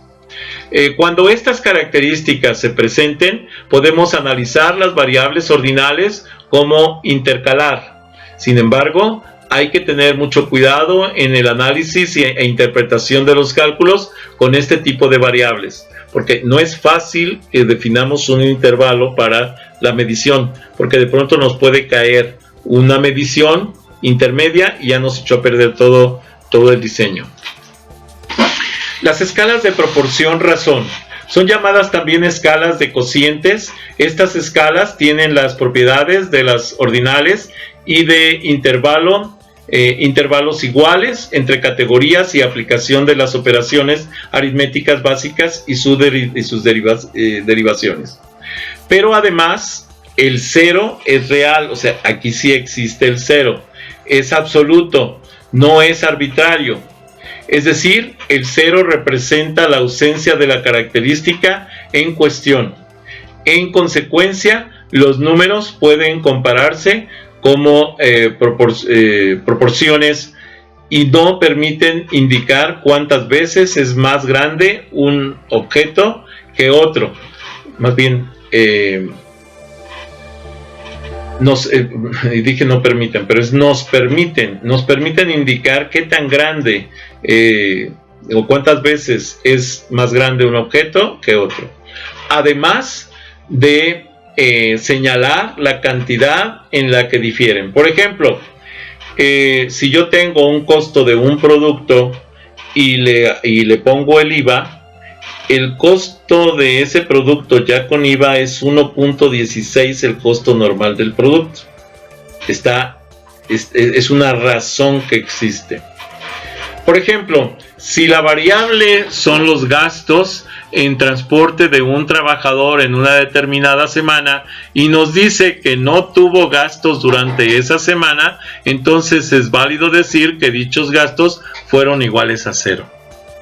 A: Cuando estas características se presenten, podemos analizar las variables ordinales como intercalar. Sin embargo, hay que tener mucho cuidado en el análisis e interpretación de los cálculos con este tipo de variables, porque no es fácil que definamos un intervalo para la medición, porque de pronto nos puede caer una medición intermedia y ya nos echó a perder todo el diseño. Las escalas de proporción-razón son llamadas también escalas de cocientes. Estas escalas tienen las propiedades de las ordinales y de intervalos iguales entre categorías y aplicación de las operaciones aritméticas básicas y sus derivaciones. Pero además, el cero es real, o sea, aquí sí existe el cero. Es absoluto, no es arbitrario. Es decir, el cero representa la ausencia de la característica en cuestión. En consecuencia, los números pueden compararse como proporciones y no permiten indicar cuántas veces es más grande un objeto que otro. Más bien, dije no permiten, pero es nos permiten indicar qué tan grande o cuántas veces es más grande un objeto que otro, además de señalar la cantidad en la que difieren. Por ejemplo, si yo tengo un costo de un producto y le pongo el IVA, el costo de ese producto ya con IVA es 1.16 el costo normal del producto. Es una razón que existe. Por ejemplo, si la variable son los gastos en transporte de un trabajador en una determinada semana y nos dice que no tuvo gastos durante esa semana, entonces es válido decir que dichos gastos fueron iguales a cero.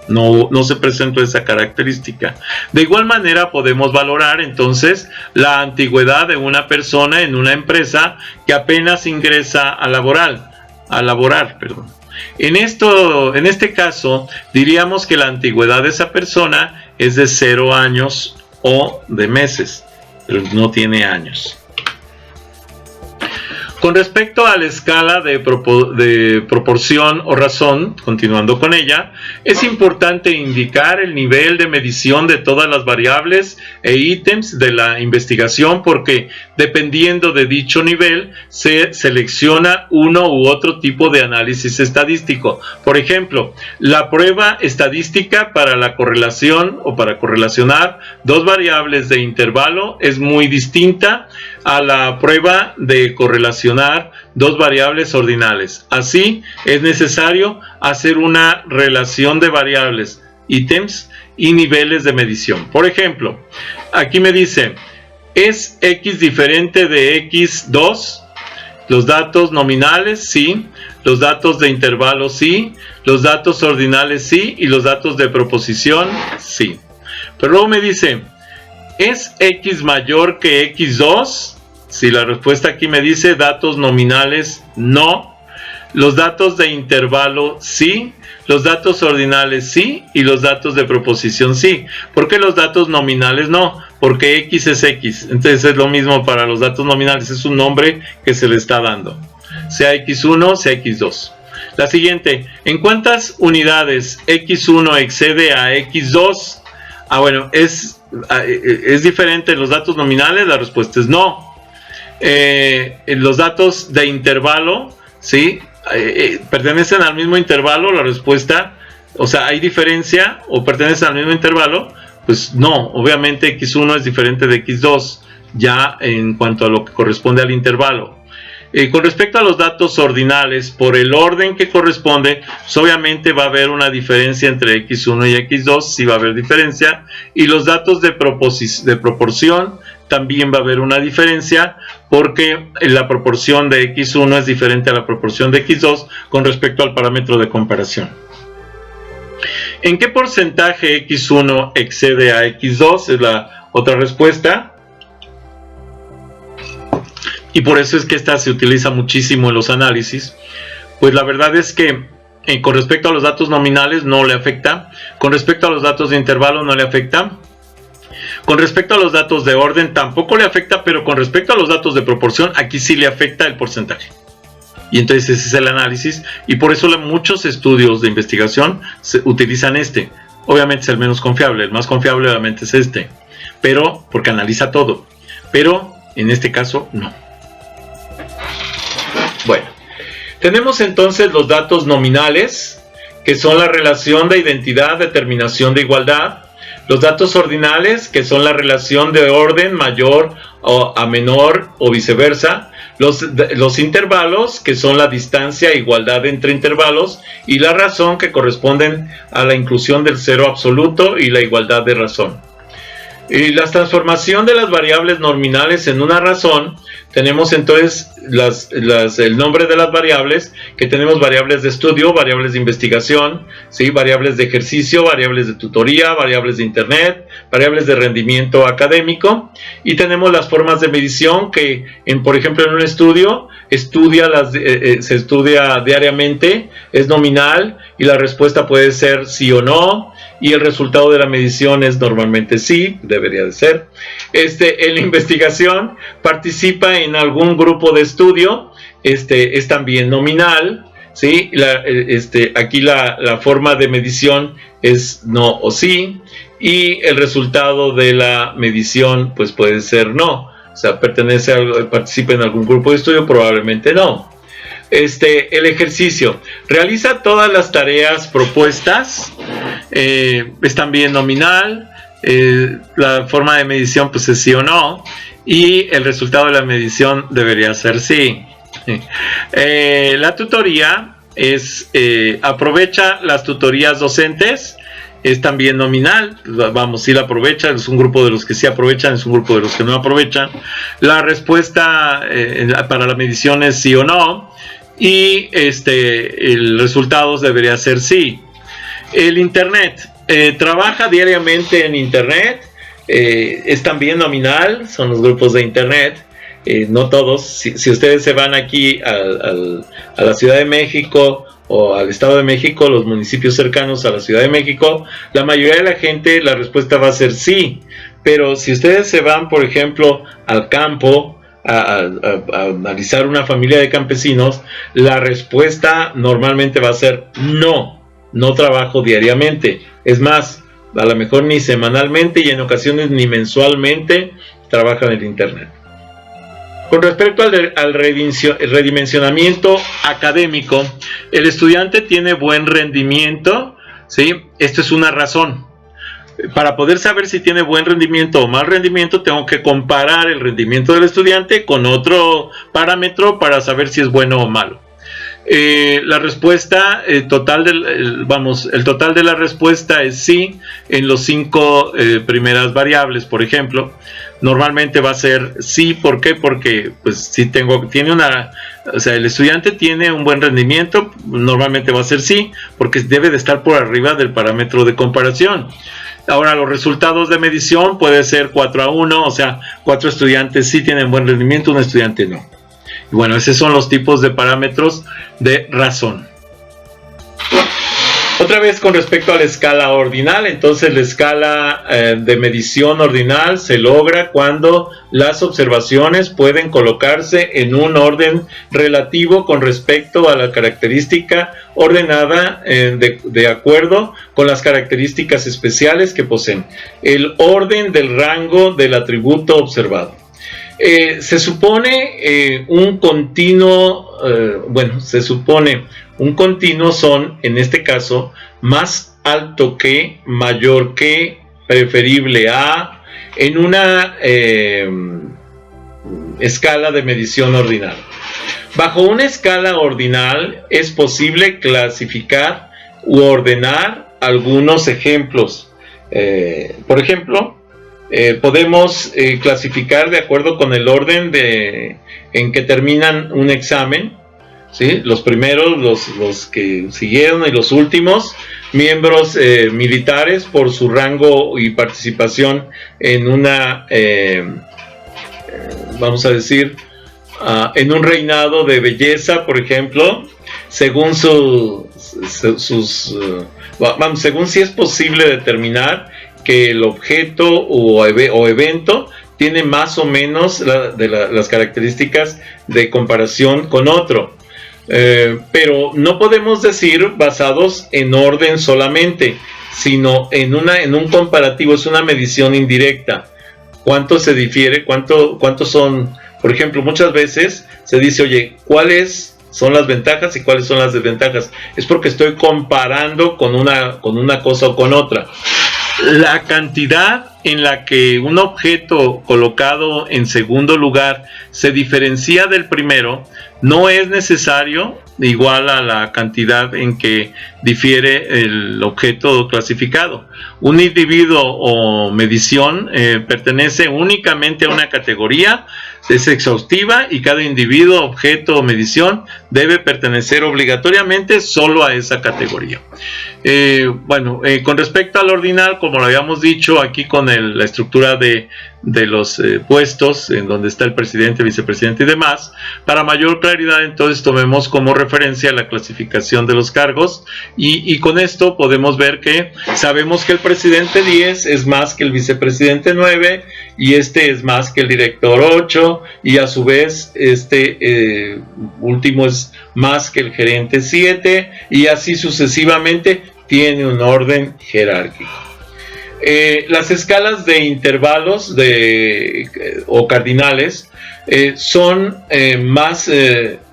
A: No se presentó esa característica. De igual manera podemos valorar entonces la antigüedad de una persona en una empresa que apenas ingresa a laborar. En este caso diríamos que la antigüedad de esa persona es de 0 años o de meses, pero no tiene años. Con respecto a la escala de proporción o razón, continuando con ella, es importante indicar el nivel de medición de todas las variables e ítems de la investigación, porque dependiendo de dicho nivel se selecciona uno u otro tipo de análisis estadístico. Por ejemplo, la prueba estadística para la correlación o para correlacionar dos variables de intervalo es muy distinta a la prueba de correlacionar dos variables ordinales. Así, es necesario hacer una relación de variables, ítems y niveles de medición. Por ejemplo, aquí me dice, ¿es X diferente de X2? Los datos nominales, sí. Los datos de intervalo, sí. Los datos ordinales, sí. Y los datos de proposición, sí. Pero luego me dice, ¿es X mayor que X2? Si la respuesta aquí me dice datos nominales, no. Los datos de intervalo, sí. Los datos ordinales, sí. Y los datos de proposición, sí. ¿Por qué los datos nominales no? Porque X es X. Entonces es lo mismo para los datos nominales. Es un nombre que se le está dando. Sea X1, sea X2. La siguiente, ¿en cuántas unidades X1 excede a X2? Bueno, ¿es diferente en los datos nominales? La respuesta es no. En los datos de intervalo, ¿sí? ¿Pertenecen al mismo intervalo? La respuesta, o sea, ¿hay diferencia o pertenecen al mismo intervalo? Pues no, obviamente X1 es diferente de X2, ya en cuanto a lo que corresponde al intervalo. Con respecto a los datos ordinales, por el orden que corresponde, pues obviamente va a haber una diferencia entre x1 y x2, sí va a haber diferencia, y los datos de proporción también va a haber una diferencia, porque la proporción de x1 es diferente a la proporción de x2 con respecto al parámetro de comparación. ¿En qué porcentaje x1 excede a x2? Es la otra respuesta. Y por eso es que esta se utiliza muchísimo en los análisis. Pues la verdad es que con respecto a los datos nominales no le afecta. Con respecto a los datos de intervalo no le afecta. Con respecto a los datos de orden tampoco le afecta, pero con respecto a los datos de proporción aquí sí le afecta el porcentaje. Y entonces ese es el análisis, y por eso muchos estudios de investigación utilizan este. Obviamente es el menos confiable, el más confiable obviamente es este, pero porque analiza todo, pero en este caso no. Bueno, tenemos entonces los datos nominales, que son la relación de identidad, determinación de igualdad. Los datos ordinales, que son la relación de orden mayor a menor o viceversa. Los intervalos, que son la distancia, igualdad entre intervalos. Y la razón, que corresponden a la inclusión del cero absoluto y la igualdad de razón. Y la transformación de las variables nominales en una razón, tenemos entonces el nombre de las variables, que tenemos variables de estudio, variables de investigación, ¿sí? Variables de ejercicio, variables de tutoría, variables de internet, variables de rendimiento académico, y tenemos las formas de medición que, por ejemplo, en un estudio se estudia diariamente, es nominal y la respuesta puede ser sí o no, y el resultado de la medición es normalmente sí, debería de ser. En la investigación participa en algún grupo de estudio, es también nominal, ¿sí? Aquí la forma de medición es no o sí, y el resultado de la medición pues puede ser no, o sea, participa en algún grupo de estudio, probablemente no. El ejercicio realiza todas las tareas propuestas, es también nominal, la forma de medición pues es sí o no, y el resultado de la medición debería ser sí. La tutoría aprovecha las tutorías docentes, es también nominal, vamos, sí la aprovecha, es un grupo de los que sí aprovechan, es un grupo de los que no aprovechan. La respuesta para la medición es sí o no, y el resultado debería ser sí. El internet, trabaja diariamente en internet, es también nominal, son los grupos de internet, no todos. Si ustedes se van aquí a la Ciudad de México o al Estado de México, los municipios cercanos a la Ciudad de México, la mayoría de la gente la respuesta va a ser sí, pero si ustedes se van, por ejemplo, al campo a analizar una familia de campesinos, la respuesta normalmente va a ser no trabajo diariamente, es más, a lo mejor ni semanalmente y en ocasiones ni mensualmente trabajan en el internet. Con respecto al redimensionamiento académico, el estudiante tiene buen rendimiento, ¿sí? Esto es una razón. Para poder saber si tiene buen rendimiento o mal rendimiento, tengo que comparar el rendimiento del estudiante con otro parámetro para saber si es bueno o malo. La respuesta el total de la respuesta es sí en los 5 primeras variables, por ejemplo. Normalmente va a ser sí. ¿Por qué? Porque pues si el estudiante tiene un buen rendimiento, normalmente va a ser sí, porque debe de estar por arriba del parámetro de comparación. Ahora, los resultados de medición puede ser 4-1, o sea, 4 estudiantes sí tienen buen rendimiento, un estudiante no. Y bueno, esos son los tipos de parámetros de razón. Otra vez con respecto a la escala ordinal, entonces la escala de medición ordinal se logra cuando las observaciones pueden colocarse en un orden relativo con respecto a la característica ordenada de acuerdo con las características especiales que poseen. El orden del rango del atributo observado. Se supone un continuo, un continuo son, en este caso, más alto que, mayor que, preferible a, en una escala de medición ordinal. Bajo una escala ordinal es posible clasificar u ordenar algunos ejemplos. Por ejemplo, podemos clasificar de acuerdo con el orden en que terminan un examen, ¿sí? Los primeros, los que siguieron y los últimos, miembros militares por su rango y participación en una, vamos a decir, en un reinado de belleza, por ejemplo, según según si es posible determinar que el objeto o evento tiene más o menos las características de comparación con otro. Pero no podemos decir basados en orden solamente, sino en un comparativo, es una medición indirecta. ¿Cuánto se difiere? ¿Cuántos son? Por ejemplo, muchas veces se dice, oye, ¿cuáles son las ventajas y cuáles son las desventajas? Es porque estoy comparando con una cosa o con otra. La cantidad en la que un objeto colocado en segundo lugar se diferencia del primero no es necesario igual a la cantidad en que difiere el objeto clasificado. Un individuo o medición pertenece únicamente a una categoría, es exhaustiva, y cada individuo, objeto o medición debe pertenecer obligatoriamente solo a esa categoría. Con respecto al ordinal, como lo habíamos dicho, aquí con la estructura de los puestos en donde está el presidente, vicepresidente y demás, para mayor claridad entonces tomemos como referencia la clasificación de los cargos y con esto podemos ver que sabemos que el presidente 10 es más que el vicepresidente 9 y este es más que el director 8 y a su vez este último es más que el gerente 7 y así sucesivamente, tiene un orden jerárquico. Las escalas de intervalos o cardinales son más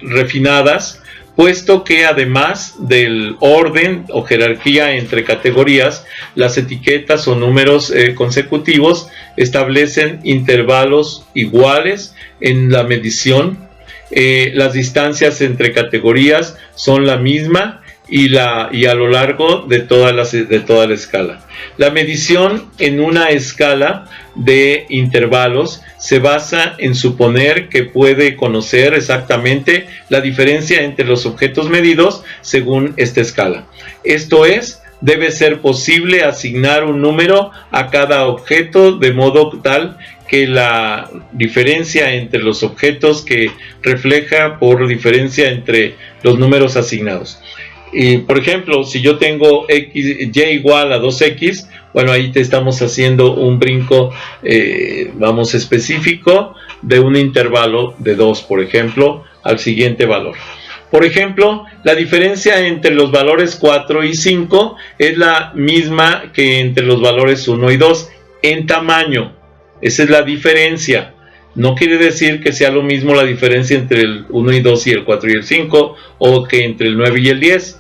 A: refinadas, puesto que además del orden o jerarquía entre categorías, las etiquetas o números consecutivos establecen intervalos iguales en la medición. Las distancias entre categorías son la misma y a lo largo de toda la escala. La medición en una escala de intervalos se basa en suponer que puede conocer exactamente la diferencia entre los objetos medidos según esta escala. Esto es, debe ser posible asignar un número a cada objeto de modo tal que la diferencia entre los objetos que refleja por diferencia entre los números asignados. Y por ejemplo, si yo tengo y igual a 2x, bueno, ahí te estamos haciendo un brinco, específico de un intervalo de 2, por ejemplo, al siguiente valor. Por ejemplo, la diferencia entre los valores 4 y 5 es la misma que entre los valores 1 y 2 en tamaño. Esa es la diferencia. No quiere decir que sea lo mismo la diferencia entre el 1 y 2 y el 4 y el 5, o que entre el 9 y el 10.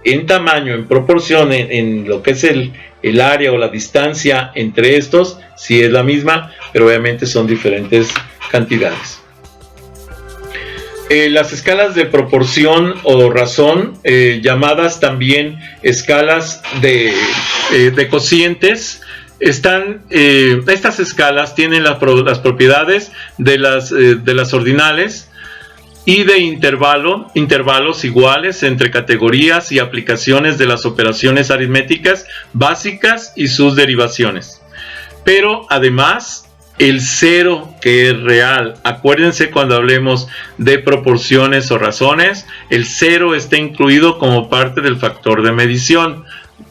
A: En tamaño, en proporción, en lo que es el área o la distancia entre estos, sí es la misma, pero obviamente son diferentes cantidades. Las escalas de proporción o razón, llamadas también escalas de cocientes, estas escalas tienen las propiedades de las ordinales y de intervalos iguales entre categorías y aplicaciones de las operaciones aritméticas básicas y sus derivaciones. Pero además, el cero, que es real, acuérdense cuando hablemos de proporciones o razones, el cero está incluido como parte del factor de medición.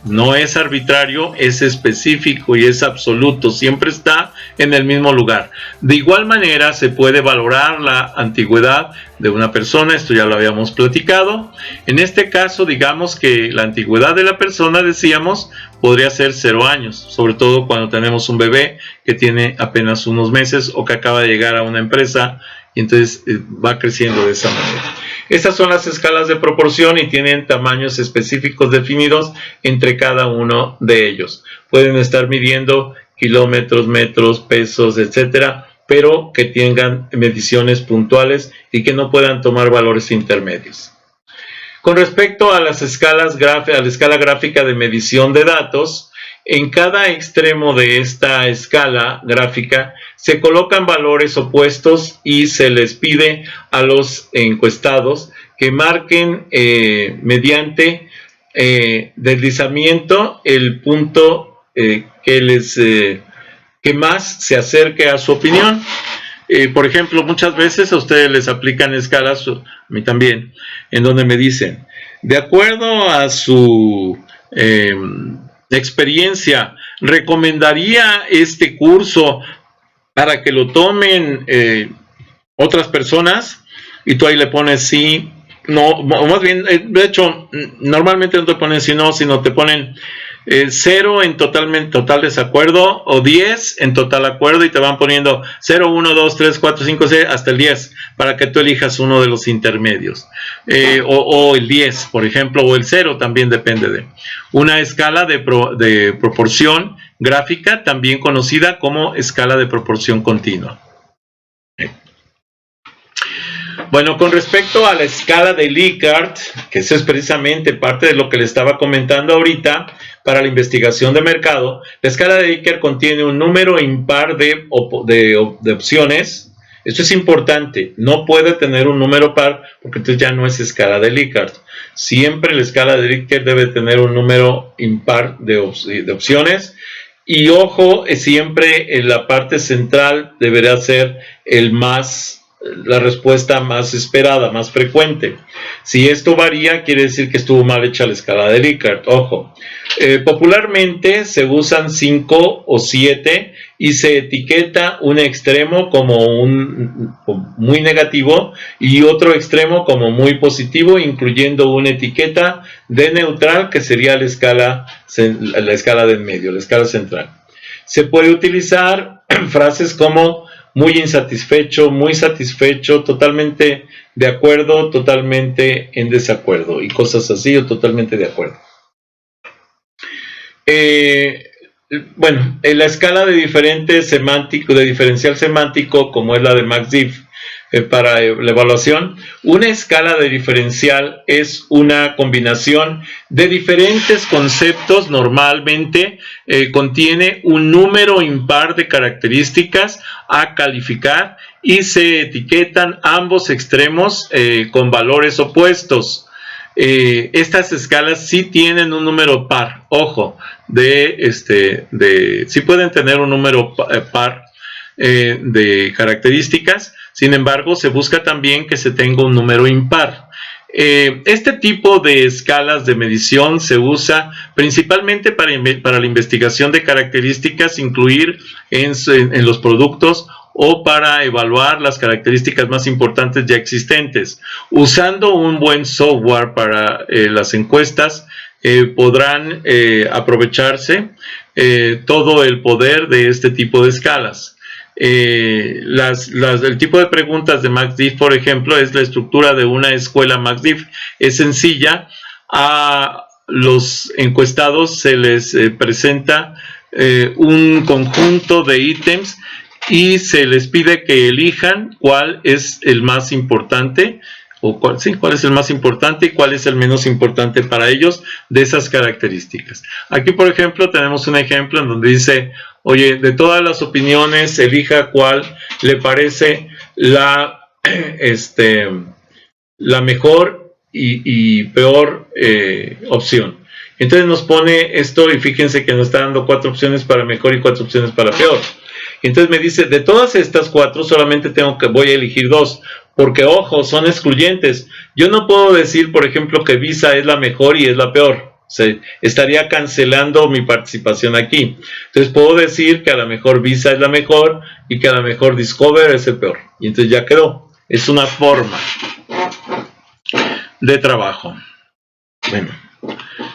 A: No es arbitrario, es específico y es absoluto, siempre está en el mismo lugar. De igual manera se puede valorar la antigüedad de una persona, esto ya lo habíamos platicado. En este caso, digamos que la antigüedad de la persona, decíamos, podría ser 0 años, sobre todo cuando tenemos un bebé que tiene apenas unos meses o que acaba de llegar a una empresa y entonces va creciendo de esa manera. Estas son las escalas de proporción y tienen tamaños específicos definidos entre cada uno de ellos. Pueden estar midiendo kilómetros, metros, pesos, etcétera, pero que tengan mediciones puntuales y que no puedan tomar valores intermedios. Con respecto a las escalas a la escala gráfica de medición de datos, en cada extremo de esta escala gráfica se colocan valores opuestos y se les pide a los encuestados que marquen mediante deslizamiento el punto que más se acerque a su opinión. Por ejemplo, muchas veces a ustedes les aplican escalas, a mí también, en donde me dicen, de acuerdo a su experiencia, ¿recomendaría este curso para que lo tomen otras personas? Y tú ahí le pones sí, no, o más bien, de hecho, normalmente no te ponen sí, no, sino te ponen 0 en total desacuerdo o 10 en total acuerdo y te van poniendo 0, 1, 2, 3, 4, 5, 6 hasta el 10 para que tú elijas uno de los intermedios o el 10 por ejemplo o el 0 también depende de una escala de proporción gráfica también conocida como escala de proporción continua. Bueno, con respecto a la escala de Likert, que eso es precisamente parte de lo que le estaba comentando ahorita para la investigación de mercado, la escala de Likert contiene un número impar de opciones. Esto es importante, no puede tener un número par porque entonces ya no es escala de Likert. Siempre la escala de Likert debe tener un número impar de opciones. Y ojo, siempre en la parte central deberá ser la respuesta más esperada, más frecuente. Si esto varía, quiere decir que estuvo mal hecha la escala de Likert. Ojo, popularmente se usan 5 o 7 y se etiqueta un extremo como muy negativo y otro extremo como muy positivo, incluyendo una etiqueta de neutral que sería la escala del medio, la escala central. Se puede utilizar frases como muy insatisfecho, muy satisfecho, totalmente de acuerdo, totalmente en desacuerdo y cosas así, o totalmente de acuerdo. Bueno, en la escala de diferencial semántico, como es la de MaxDiff, para la evaluación, una escala de diferencial es una combinación de diferentes conceptos. Normalmente contiene un número impar de características a calificar y se etiquetan ambos extremos con valores opuestos. Estas escalas sí tienen un número par, ojo, sí pueden tener un número par de características. Sin embargo, se busca también que se tenga un número impar. Este tipo de escalas de medición se usa principalmente para la investigación de características, incluir en los productos o para evaluar las características más importantes ya existentes. Usando un buen software para las encuestas, podrán aprovecharse todo el poder de este tipo de escalas. El tipo de preguntas de MaxDiff, por ejemplo, es la estructura de una escuela MaxDiff. Es sencilla. A los encuestados se les presenta un conjunto de ítems y se les pide que elijan cuál es el más importante cuál es el más importante y cuál es el menos importante para ellos de esas características. Aquí, por ejemplo, tenemos un ejemplo en donde dice, oye, de todas las opiniones, elija cuál le parece la mejor y peor opción. Entonces nos pone esto y fíjense que nos está dando 4 opciones para mejor y 4 opciones para peor. Entonces me dice, de todas estas 4 solamente voy a elegir 2, porque ojo, son excluyentes. Yo no puedo decir, por ejemplo, que Visa es la mejor y es la peor. Estaría cancelando mi participación aquí. Entonces puedo decir que a lo mejor Visa es la mejor y que a lo mejor Discover es el peor. Y entonces ya quedó. Es una forma de trabajo. Bueno,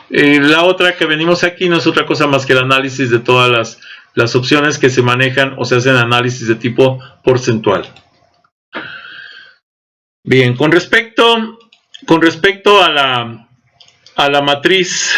A: la otra que venimos aquí no es otra cosa más que el análisis de todas las opciones que se manejan o se hacen análisis de tipo porcentual. Bien, con respecto a la matriz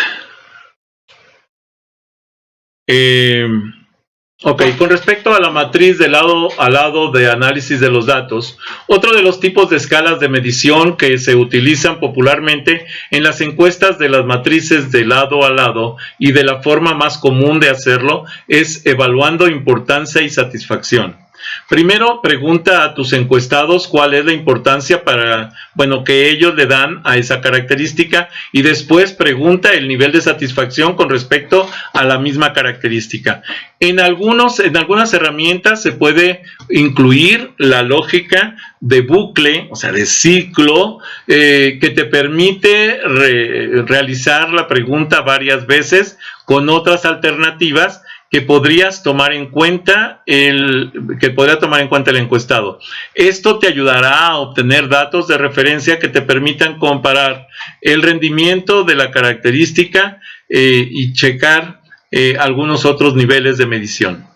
A: Ok, con respecto a la matriz de lado a lado de análisis de los datos, otro de los tipos de escalas de medición que se utilizan popularmente en las encuestas de las matrices de lado a lado y de la forma más común de hacerlo es evaluando importancia y satisfacción. Primero, pregunta a tus encuestados cuál es la importancia que ellos le dan a esa característica y después pregunta el nivel de satisfacción con respecto a la misma característica. En algunas herramientas se puede incluir la lógica de bucle, o sea, de ciclo, que te permite realizar la pregunta varias veces con otras alternativas que podría tomar en cuenta el encuestado. Esto te ayudará a obtener datos de referencia que te permitan comparar el rendimiento de la característica y checar algunos otros niveles de medición.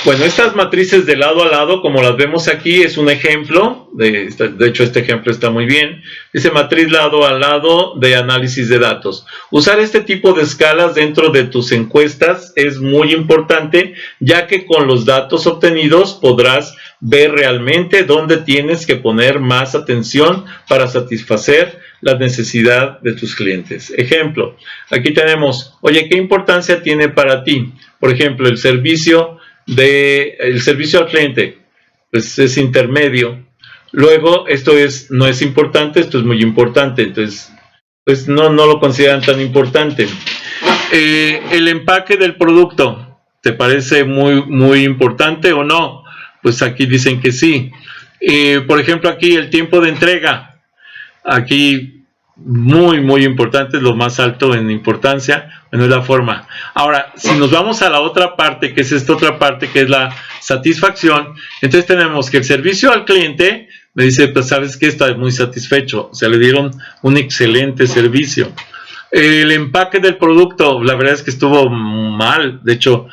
A: Bueno, estas matrices de lado a lado, como las vemos aquí, es un ejemplo, de hecho este ejemplo está muy bien, dice matriz lado a lado de análisis de datos. Usar este tipo de escalas dentro de tus encuestas es muy importante, ya que con los datos obtenidos podrás ver realmente dónde tienes que poner más atención para satisfacer la necesidad de tus clientes. Ejemplo, aquí tenemos, oye, ¿qué importancia tiene para ti? Por ejemplo, el servicio al cliente, pues es intermedio. Luego, no es importante, esto es muy importante, entonces, pues no lo consideran tan importante. El empaque del producto, ¿te parece muy importante o no? Pues aquí dicen que sí. Por ejemplo, aquí el tiempo de entrega, aquí muy importante, es lo más alto en importancia, bueno, es la forma. Ahora, si nos vamos a la otra parte, que es esta otra parte, que es la satisfacción, entonces tenemos que el servicio al cliente me dice, pues sabes que está muy satisfecho, o sea, le dieron un excelente servicio. El empaque del producto, la verdad es que estuvo mal, de hecho,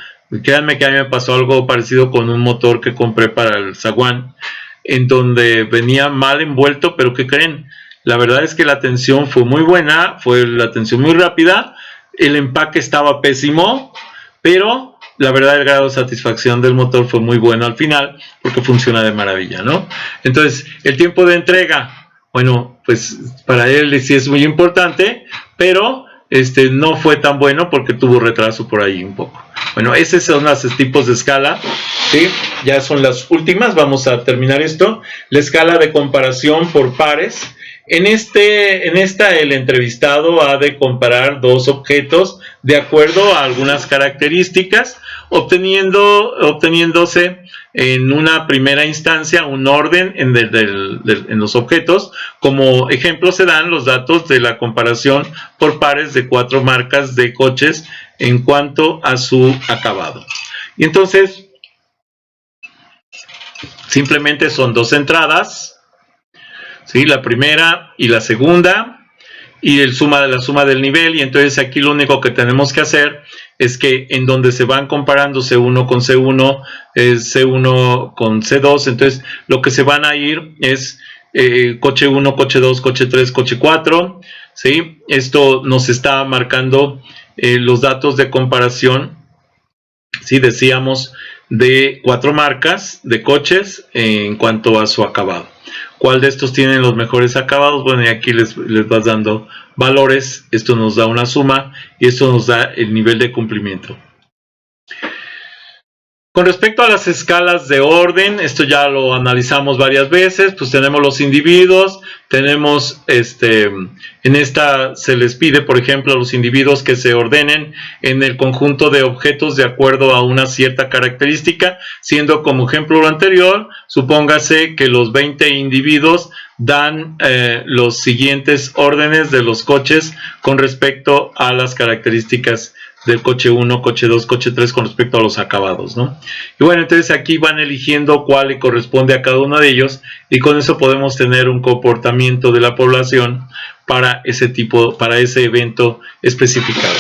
A: créanme que a mí me pasó algo parecido con un motor que compré para el zaguán, en donde venía mal envuelto, pero ¿qué creen? La verdad es que la atención fue muy buena, fue la atención muy rápida, el empaque estaba pésimo, pero la verdad el grado de satisfacción del motor fue muy bueno al final, porque funciona de maravilla, ¿no? Entonces, el tiempo de entrega, bueno, pues para él sí es muy importante, pero no fue tan bueno porque tuvo retraso por ahí un poco. Bueno, esos son los tipos de escala, ¿sí? Ya son las últimas, vamos a terminar esto. La escala de comparación por pares. En esta el entrevistado ha de comparar dos objetos de acuerdo a algunas características, obteniéndose en una primera instancia un orden en los objetos. Como ejemplo se dan los datos de la comparación por pares de 4 marcas de coches en cuanto a su acabado. Y entonces, simplemente son dos entradas, ¿sí? La primera y la segunda, y la suma del nivel. Y entonces aquí lo único que tenemos que hacer es que en donde se van comparando C1 con C1, C1 con C2, entonces lo que se van a ir es coche 1, coche 2, coche 3, coche 4, ¿sí? Esto nos está marcando los datos de comparación, ¿sí? Decíamos de 4 marcas de coches en cuanto a su acabado. ¿Cuál de estos tienen los mejores acabados? Bueno, y aquí les vas dando valores. Esto nos da una suma y esto nos da el nivel de cumplimiento. Con respecto a las escalas de orden, esto ya lo analizamos varias veces, pues tenemos los individuos, tenemos en esta se les pide, por ejemplo, a los individuos que se ordenen en el conjunto de objetos de acuerdo a una cierta característica, siendo como ejemplo lo anterior, supóngase que los 20 individuos dan los siguientes órdenes de los coches con respecto a las características del coche 1, coche 2, coche 3 con respecto a los acabados, ¿no? Y bueno, entonces aquí van eligiendo cuál le corresponde a cada uno de ellos y con eso podemos tener un comportamiento de la población para ese evento especificado.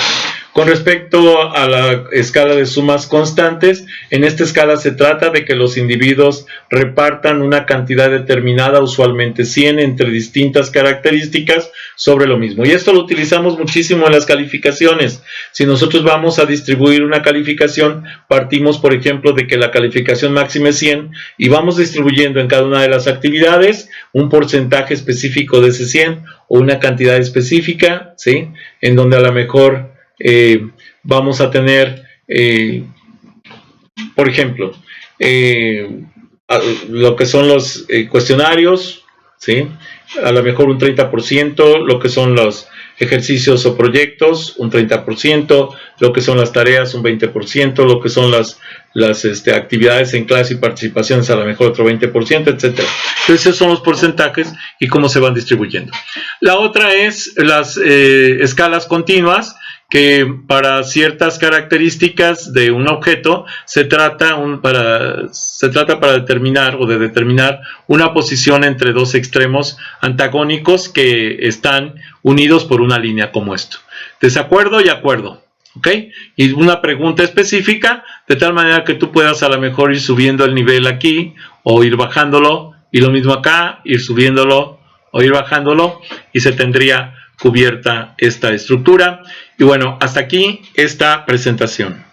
A: Con respecto a la escala de sumas constantes, en esta escala se trata de que los individuos repartan una cantidad determinada, usualmente 100, entre distintas características, sobre lo mismo. Y esto lo utilizamos muchísimo en las calificaciones. Si nosotros vamos a distribuir una calificación, partimos, por ejemplo, de que la calificación máxima es 100 y vamos distribuyendo en cada una de las actividades un porcentaje específico de ese 100 o una cantidad específica, ¿sí? En donde a lo mejor vamos a tener, por ejemplo, lo que son los cuestionarios, ¿sí? A lo mejor un 30%, lo que son los ejercicios o proyectos, un 30%, lo que son las tareas, un 20%, lo que son las actividades en clase y participaciones, a lo mejor otro 20%, etc. Entonces, esos son los porcentajes y cómo se van distribuyendo. La otra es las escalas continuas, que para ciertas características de un objeto se trata para determinar una posición entre dos extremos antagónicos que están unidos por una línea como esto. Desacuerdo y acuerdo, ¿ok? Y una pregunta específica, de tal manera que tú puedas a lo mejor ir subiendo el nivel aquí o ir bajándolo, y lo mismo acá, ir subiéndolo o ir bajándolo, y se tendría cubierta esta estructura. Y bueno, hasta aquí esta presentación.